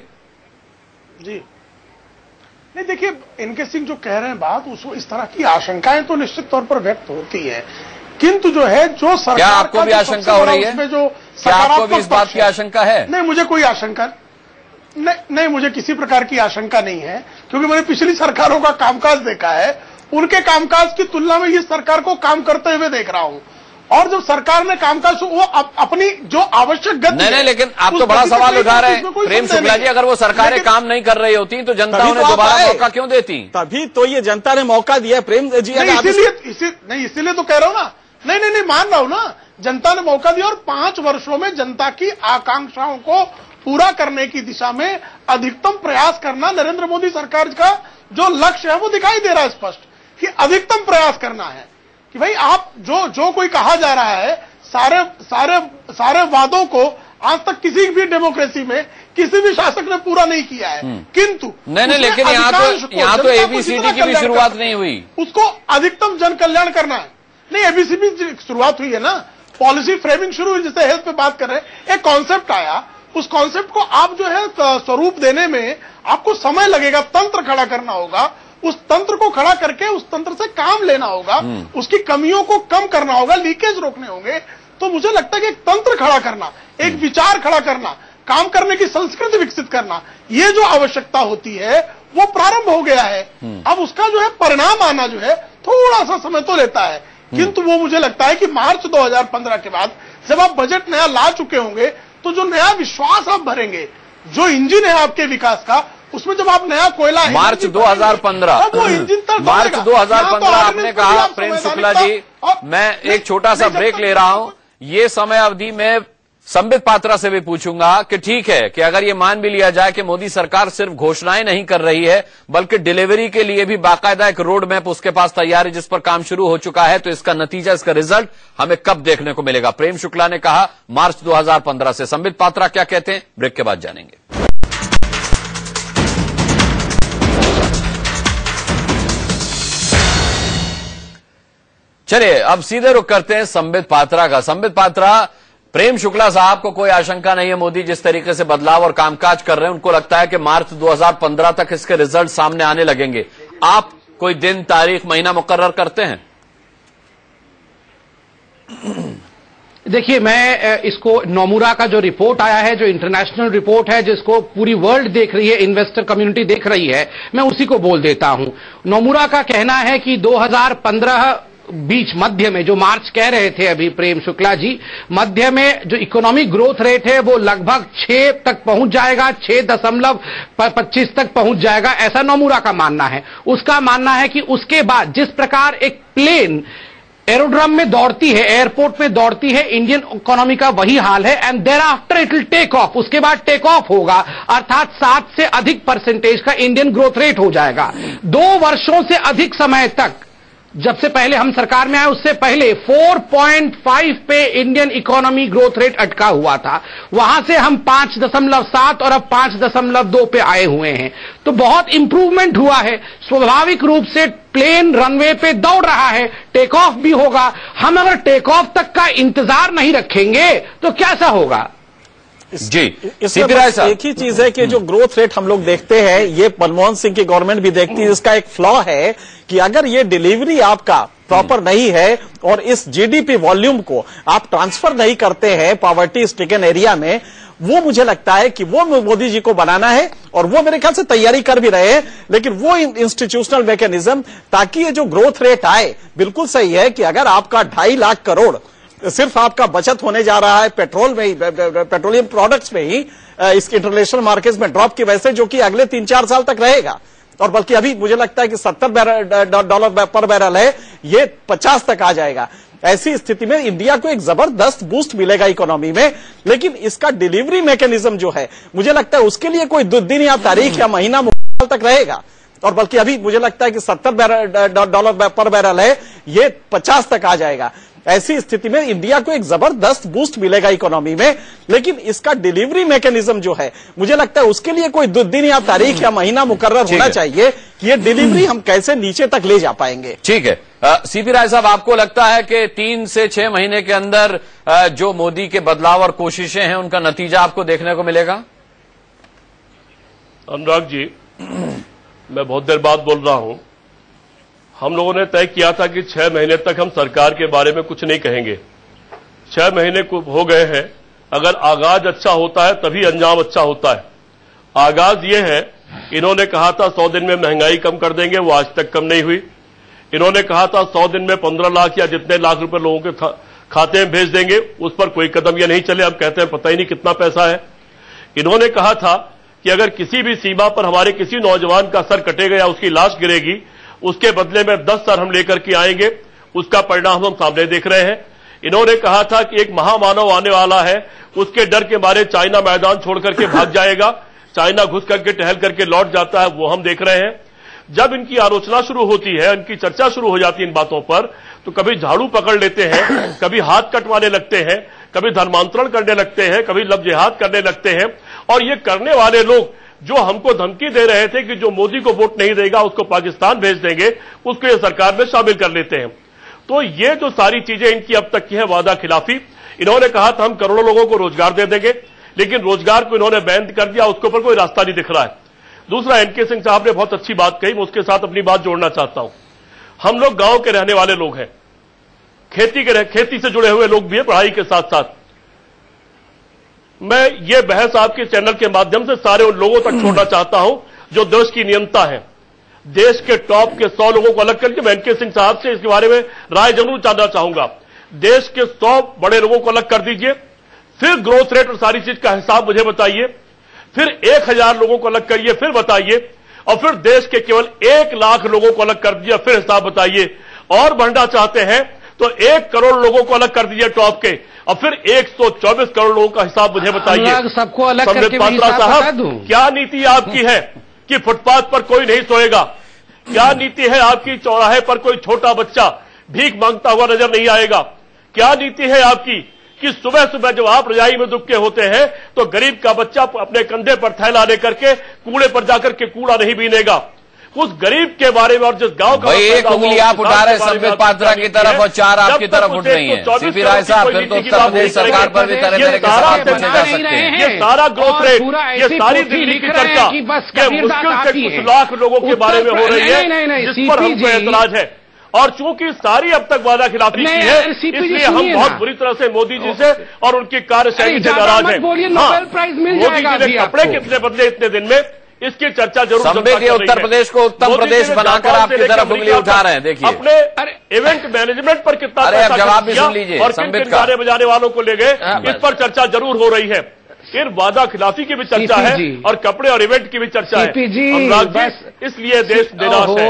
जी नहीं, देखिए एनके सिंह जो कह रहे हैं बात, उसको इस तरह की आशंकाएं तो निश्चित तौर पर व्यक्त होती है, किंतु जो है जो सरकार, क्या आपको भी आशंका हो रही है? उसमें जो क्या आपको भी इस बात की आशंका है? नहीं, मुझे कोई आशंका नहीं, मुझे किसी प्रकार की आशंका नहीं है, क्योंकि मैंने पिछली सरकारों का कामकाज देखा है। उनके कामकाज की तुलना में इस सरकार को काम करते हुए देख रहा हूं, और जब सरकार ने कामकाज वो अपनी जो आवश्यक गति नहीं, लेकिन आप तो बड़ा सवाल उठा रहे हैं प्रेम शुक्ला जी। अगर वो सरकारें काम नहीं कर रही होती तो जनता उन्हें दोबारा मौका क्यों देती? तभी तो ये जनता ने मौका दिया प्रेम जी। इसीलिए तो कह रहा हूं ना, नहीं मान रहा हूं ना, जनता ने मौका दिया और 5 वर्षों में जनता की आकांक्षाओं को पूरा करने की दिशा में अधिकतम प्रयास करना नरेंद्र मोदी सरकार का जो लक्ष्य है वो दिखाई दे रहा है स्पष्ट, कि अधिकतम प्रयास करना है कि भाई आप जो कोई कहा जा रहा है, सारे वादों को आज तक किसी भी डेमोक्रेसी में किसी भी शासक ने पूरा नहीं किया है, किंतु नहीं, लेकिन यहाँ तो एबीसीडी की भी शुरुआत नहीं हुई, उसको अधिकतम जन कल्याण करना है। नहीं, एबीसीडी की शुरुआत हुई है ना, पॉलिसी फ्रेमिंग शुरू हुई, जिससे हेल्थ पे बात कर रहे हैं, एक कॉन्सेप्ट आया, उस कॉन्सेप्ट को आप जो है स्वरूप देने में आपको समय लगेगा, तंत्र खड़ा करना होगा, उस तंत्र को खड़ा करके उस तंत्र से काम लेना होगा, उसकी कमियों को कम करना होगा, लीकेज रोकने होंगे। तो मुझे लगता है कि एक तंत्र खड़ा करना, एक विचार खड़ा करना, काम करने की संस्कृति विकसित करना, ये जो आवश्यकता होती है वो प्रारंभ हो गया है। अब उसका जो है परिणाम आना जो है थोड़ा सा समय तो लेता है, किंतु वो मुझे लगता है कि मार्च 2015 के बाद जब आप बजट नया ला चुके होंगे तो जो नया विश्वास आप भरेंगे, जो इंजन है आपके विकास का, उसमें जब आप नया कोयला मार्च 2015 वो इंजन तक मार्च 2015 आपने कहा प्रेम शुक्ला जी, मैं एक छोटा सा ब्रेक ले रहा हूं। ये समय अवधि में संबित पात्रा से भी पूछूंगा कि ठीक है कि अगर ये मान भी लिया जाए कि मोदी सरकार सिर्फ घोषणाएं नहीं कर रही है बल्कि डिलीवरी के लिए भी बाकायदा एक रोड मैप उसके पास तैयार है जिस पर काम शुरू हो चुका है, तो इसका नतीजा, इसका रिजल्ट हमें कब देखने को मिलेगा? प्रेम शुक्ला ने कहा मार्च 2015 से। संबित पात्रा क्या कहते हैं, ब्रेक के बाद जानेंगे। चलिए अब सीधे रुख करते हैं संबित पात्रा का। संबित पात्रा, प्रेम शुक्ला साहब को कोई आशंका नहीं है मोदी जिस तरीके से बदलाव और कामकाज कर रहे हैं, उनको लगता है कि मार्च 2015 तक इसके रिजल्ट सामने आने लगेंगे। आप कोई दिन, तारीख, महीना मुकर्रर करते हैं? देखिए, मैं इसको नोमुरा का जो रिपोर्ट आया है, जो इंटरनेशनल रिपोर्ट है जिसको पूरी वर्ल्ड देख रही है, इन्वेस्टर कम्युनिटी देख रही है, मैं उसी को बोल देता हूं। नोमुरा का कहना है कि 2015 बीच मध्य में, जो मार्च कह रहे थे अभी प्रेम शुक्ला जी, मध्य में जो इकोनॉमिक ग्रोथ रेट है वो लगभग 6 तक पहुंच जाएगा, 6.25 तक पहुंच जाएगा, ऐसा नोमुरा का मानना है। उसका मानना है कि उसके बाद जिस प्रकार एक प्लेन एरोड्रम में दौड़ती है, एयरपोर्ट में दौड़ती है, इंडियन इकोनॉमी का वही हाल है। And thereafter it will take off, उसके बाद टेक ऑफ होगा, अर्थात 7 से अधिक % का इंडियन ग्रोथ रेट हो जाएगा। 2 वर्षों से अधिक समय तक, जब से पहले हम सरकार में आए उससे पहले 4.5 पे इंडियन इकोनॉमी ग्रोथ रेट अटका हुआ था, वहां से हम 5.7 और अब 5.2 पे आए हुए हैं। तो बहुत इंप्रूवमेंट हुआ है। स्वाभाविक रूप से प्लेन रनवे पे दौड़ रहा है, टेक ऑफ भी होगा। हम अगर टेक ऑफ तक का इंतजार नहीं रखेंगे तो कैसा होगा? जी, इसमें बस एक ही चीज है कि जो ग्रोथ रेट हम लोग देखते हैं, ये मनमोहन सिंह की गवर्नमेंट भी देखती है। इसका एक फ्लॉ है कि अगर ये डिलीवरी आपका प्रॉपर नहीं है और इस जीडीपी वॉल्यूम को आप ट्रांसफर नहीं करते हैं पॉवर्टी स्ट्रिकन एरिया में, वो मुझे लगता है कि वो मोदी जी को बनाना है और वो मेरे ख्याल से तैयारी कर भी रहे हैं। लेकिन वो इंस्टीट्यूशनल मैकेनिज्म, ताकि ये जो ग्रोथ रेट आए, बिल्कुल सही है कि अगर आपका 2.5 लाख करोड़ सिर्फ आपका बचत होने जा रहा है पेट्रोल में ही, पेट्रोलियम प्रोडक्ट्स में ही, इसके इंटरनेशनल मार्केट्स में ड्रॉप की वजह से, जो कि अगले 3-4 साल तक रहेगा, और बल्कि अभी मुझे लगता है कि $70 पर बैरल है, ये 50 तक आ जाएगा। ऐसी स्थिति में इंडिया को एक जबरदस्त बूस्ट मिलेगा इकोनॉमी में। लेकिन इसका डिलीवरी मैकेनिज्म जो है, मुझे लगता है उसके लिए कोई दिन या तारीख या महीना तक रहेगा, और बल्कि अभी मुझे लगता है कि $70 पर बैरल है, ये 50 तक आ जाएगा। ऐसी स्थिति में इंडिया को एक जबरदस्त बूस्ट मिलेगा इकोनॉमी में। लेकिन इसका डिलीवरी मैकेनिज्म जो है, मुझे लगता है उसके लिए कोई दिन या तारीख या महीना मुकर्रर होना चाहिए कि ये डिलीवरी हम कैसे नीचे तक ले जा पाएंगे। ठीक है, सीपी राय साहब, आपको लगता है कि 3 से 6 महीने के अंदर जो मोदी के बदलाव और कोशिशें हैं उनका नतीजा आपको देखने को मिलेगा? अनुराग जी, मैं बहुत देर बाद बोल रहा हूं। हम लोगों ने तय किया था कि 6 महीने तक हम सरकार के बारे में कुछ नहीं कहेंगे। 6 महीने हो गए हैं। अगर आगाज अच्छा होता है तभी अंजाम अच्छा होता है। आगाज ये है, इन्होंने कहा था 100 दिन में महंगाई कम कर देंगे, वो आज तक कम नहीं हुई। इन्होंने कहा था 100 दिन में 15 लाख या जितने लाख रुपए लोगों के खाते में भेज देंगे, उस पर कोई कदम ये नहीं चले। अब कहते हैं पता ही नहीं कितना पैसा है। इन्होंने कहा था कि अगर किसी भी सीमा पर हमारे किसी नौजवान का सर कटेगा या उसकी लाश गिरेगी, उसके बदले में 10 सर हम लेकर के आएंगे। उसका परिणाम हम सामने देख रहे हैं। इन्होंने कहा था कि एक महामानव आने वाला है, उसके डर के मारे चाइना मैदान छोड़ करके भाग जाएगा, चाइना घुस करके टहल करके लौट जाता है, वो हम देख रहे हैं। जब इनकी आलोचना शुरू होती है, इनकी चर्चा शुरू हो जाती है इन बातों पर, तो कभी झाड़ू पकड़ लेते हैं, कभी हाथ कटवाने लगते हैं, कभी धर्मांतरण करने लगते हैं, कभी लव जिहाद करने लगते हैं। और ये करने वाले लोग जो हमको धमकी दे रहे थे कि जो मोदी को वोट नहीं देगा उसको पाकिस्तान भेज देंगे, उसको ये सरकार में शामिल कर लेते हैं। तो ये जो सारी चीजें इनकी अब तक की है वादा खिलाफी। इन्होंने कहा था हम करोड़ों लोगों को रोजगार दे देंगे, लेकिन रोजगार को इन्होंने बैन कर दिया, उसके ऊपर कोई रास्ता नहीं दिख रहा है। दूसरा, एनके सिंह साहब ने बहुत अच्छी बात कही, मैं उसके साथ अपनी बात जोड़ना चाहता हूं। हम लोग गांव के रहने वाले लोग हैं, खेती से जुड़े हुए लोग भी हैं, पढ़ाई के साथ साथ। मैं ये बहस आपके चैनल के माध्यम से सारे उन लोगों तक छोड़ना चाहता हूं जो देश की नियंता है। देश के टॉप के 100 लोगों को अलग करके मैं एनके सिंह साहब से इसके बारे में राय जरूर जानना चाहूंगा। देश के 100 बड़े लोगों को अलग कर दीजिए, फिर ग्रोथ रेट और सारी चीज का हिसाब मुझे बताइए, फिर 1000 लोगों को अलग करिए, फिर बताइए, और फिर देश के केवल 1 लाख लोगों को अलग कर दीजिए, फिर हिसाब बताइए। और बढ़ना चाहते हैं तो 1 करोड़ लोगों को अलग कर दीजिए टॉप के, और फिर 124 करोड़ लोगों का हिसाब मुझे बताइए। सबको अलग संबित करके पात्रा साहब, क्या नीति आपकी है कि फुटपाथ पर कोई नहीं सोएगा? क्या नीति है आपकी चौराहे पर कोई छोटा बच्चा भीख मांगता हुआ नजर नहीं आएगा? क्या नीति है आपकी कि सुबह सुबह जब आप रजाई में दुबके होते हैं तो गरीब का बच्चा अपने कंधे पर थैला लेकर के कूड़े पर जाकर के कूड़ा नहीं बीनेगा? उस गरीब के बारे में और जिस गांव का भाई एक उंगली आप उठा रहे संबित पात्रा की तरफ और 4 आपकी तरफ उठ रही है। सीपी राय साहब, फिर तो उत्तर प्रदेश सरकार पर भी तरह तरह के सवाल पूछे जा सकते हैं। ये सारा ग्रोथ रेट, ये सारी दिल्ली की चर्चा, ये मुश्किल से कुछ लाख लोगों के बारे में हो रही है, जिस पर हमको एतराज है। और चूंकि सारी अब तक वादा खिलाफी की है, इसलिए हम बहुत बुरी तरह से मोदी जी से और उनकी कार्यशैली से नाराज हैं। मोदी जी ने कपड़े कितने बदले इतने दिन में, इसकी चर्चा जरूर संबित ये उत्तर प्रदेश को उत्तम प्रदेश बनाकर आपकी तरफ उंगली उठा रहे हैं। देखिए अपने इवेंट मैनेजमेंट पर कितना पैसा जवाब भी सुन लीजिए और किन किन गाने बजाने वालों को ले गए, इस पर चर्चा जरूर हो रही है। फिर वादा खिलाफी की भी चर्चा है और कपड़े और इवेंट की भी चर्चा है। अनुराग जी, इसलिए देश निराश है।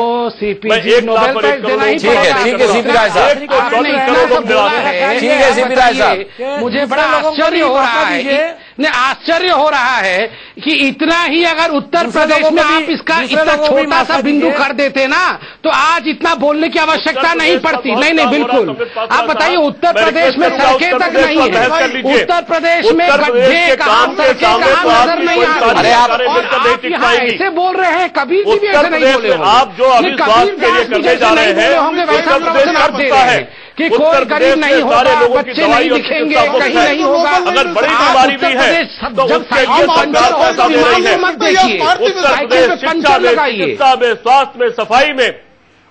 मैं 1 लाख और 1 करोड़। ठीक है सीपी राय साहब, ठीक है सीपी राय साहब, मुझे बड़ा आश्चर्य हो रहा है, आश्चर्य हो रहा है कि इतना ही अगर उत्तर प्रदेश में आप इसका इतना छोटा सा बिंदु कर देते ना तो आज इतना बोलने की आवश्यकता नहीं पड़ती। नहीं बिल्कुल, आप बताइए उत्तर प्रदेश में सड़कें तक नहीं है, उत्तर प्रदेश में गड्ढे कहाँ, सड़कें कहाँ नजर नहीं आ रही। अरे आप यहाँ ऐसे बोल रहे हैं, कबीर जी भी ऐसे नहीं बोले होंगे। आप जो अभी स्वास्थ्य के लिए करने जा रहे हैं होंगे वैसा प्रवचन आप दे रहे हैं कि कोई गरीब नहीं होगा, बच्चे नहीं दिखेंगे, कहीं नहीं होगा। अगर बड़ी बीमारी भी है तो उसके लिए सरकार पैसा दे रही है। उत्तर प्रदेश शिक्षा में, चिकित्सा में, स्वास्थ्य में, सफाई में,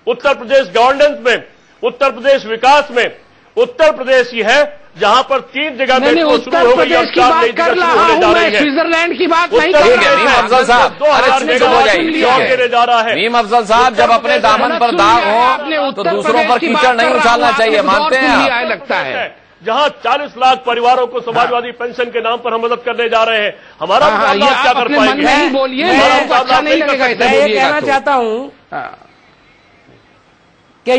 उत्तर प्रदेश गवर्नेंस में, उत्तर प्रदेश विकास में, उत्तर प्रदेश ही है जहां पर 3 जगह में उत्तर प्रदेश की बात कर रहा हूं मैं, स्विट्जरलैंड की बात नहीं कर रहा। मीम अफजल साहब, जा रहा है। मीम अफजल साहब, जब अपने दामन पर दाग हो तो दूसरों पर कीचड़ नहीं उछालना चाहिए, मानते हैं? लगता है जहां 40 लाख परिवारों को समाजवादी पेंशन के नाम पर हम मदद करने जा रहे हैं, हमारा मुकाबला क्या कर पाएंगे? नहीं बोलिए, अच्छा नहीं लगेगा। मैं कहना चाहता हूं कि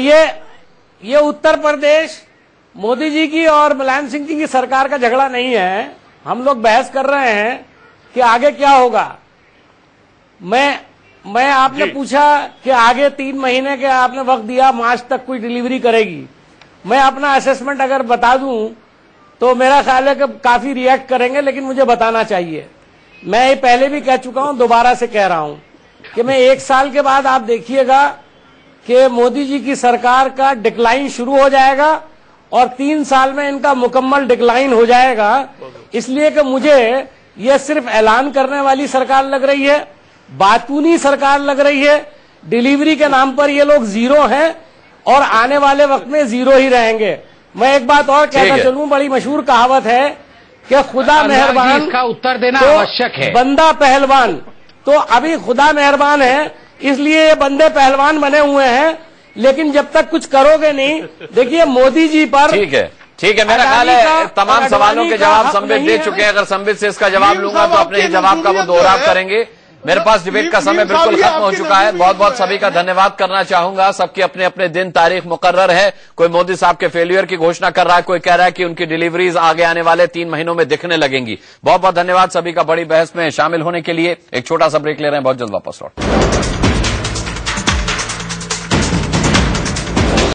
ये उत्तर प्रदेश मोदी जी की और मुलायम सिंह जी की सरकार का झगड़ा नहीं है। हम लोग बहस कर रहे हैं कि आगे क्या होगा। मैं आपने पूछा कि आगे 3 महीने के आपने वक्त दिया, मार्च तक कोई डिलीवरी करेगी। मैं अपना असेसमेंट अगर बता दूं तो मेरा ख्याल है कि काफी रिएक्ट करेंगे, लेकिन मुझे बताना चाहिए। मैं ये पहले भी कह चुका हूं, दोबारा से कह रहा हूं कि मैं 1 साल के बाद आप देखिएगा कि मोदी जी की सरकार का डिक्लाइन शुरू हो जाएगा और 3 साल में इनका मुकम्मल डिक्लाइन हो जाएगा। इसलिए कि मुझे यह सिर्फ ऐलान करने वाली सरकार लग रही है, बातूनी सरकार लग रही है। डिलीवरी के नाम पर ये लोग जीरो हैं और आने वाले वक्त में जीरो ही रहेंगे। मैं एक बात और कहना चलूं, बड़ी मशहूर कहावत है कि खुदा मेहरबान, इसका उत्तर देना आवश्यक है, बंदा पहलवान। तो अभी खुदा मेहरबान है, इसलिए ये बंदे पहलवान बने हुए हैं, लेकिन जब तक कुछ करोगे नहीं। देखिए मोदी जी पर ठीक है, मेरा ख्याल है तमाम सवालों के जवाब संबित दे चुके हैं। अगर संबित से इसका जवाब लूंगा तो अपने ही जवाब का वो दोहराव करेंगे। मेरे पास डिबेट का समय बिल्कुल खत्म हो चुका है। बहुत बहुत सभी का धन्यवाद करना चाहूंगा। सबके अपने अपने दिन तारीख मुकर्रर है। कोई मोदी साहब के फेलियर की घोषणा कर रहा है, कोई कह रहा है कि उनकी डिलीवरीज आगे आने वाले 3 महीनों में दिखने लगेंगी। बहुत बहुत धन्यवाद सभी का बड़ी बहस में शामिल होने के लिए। एक छोटा सा ब्रेक ले रहे हैं, बहुत जल्द वापस लौट।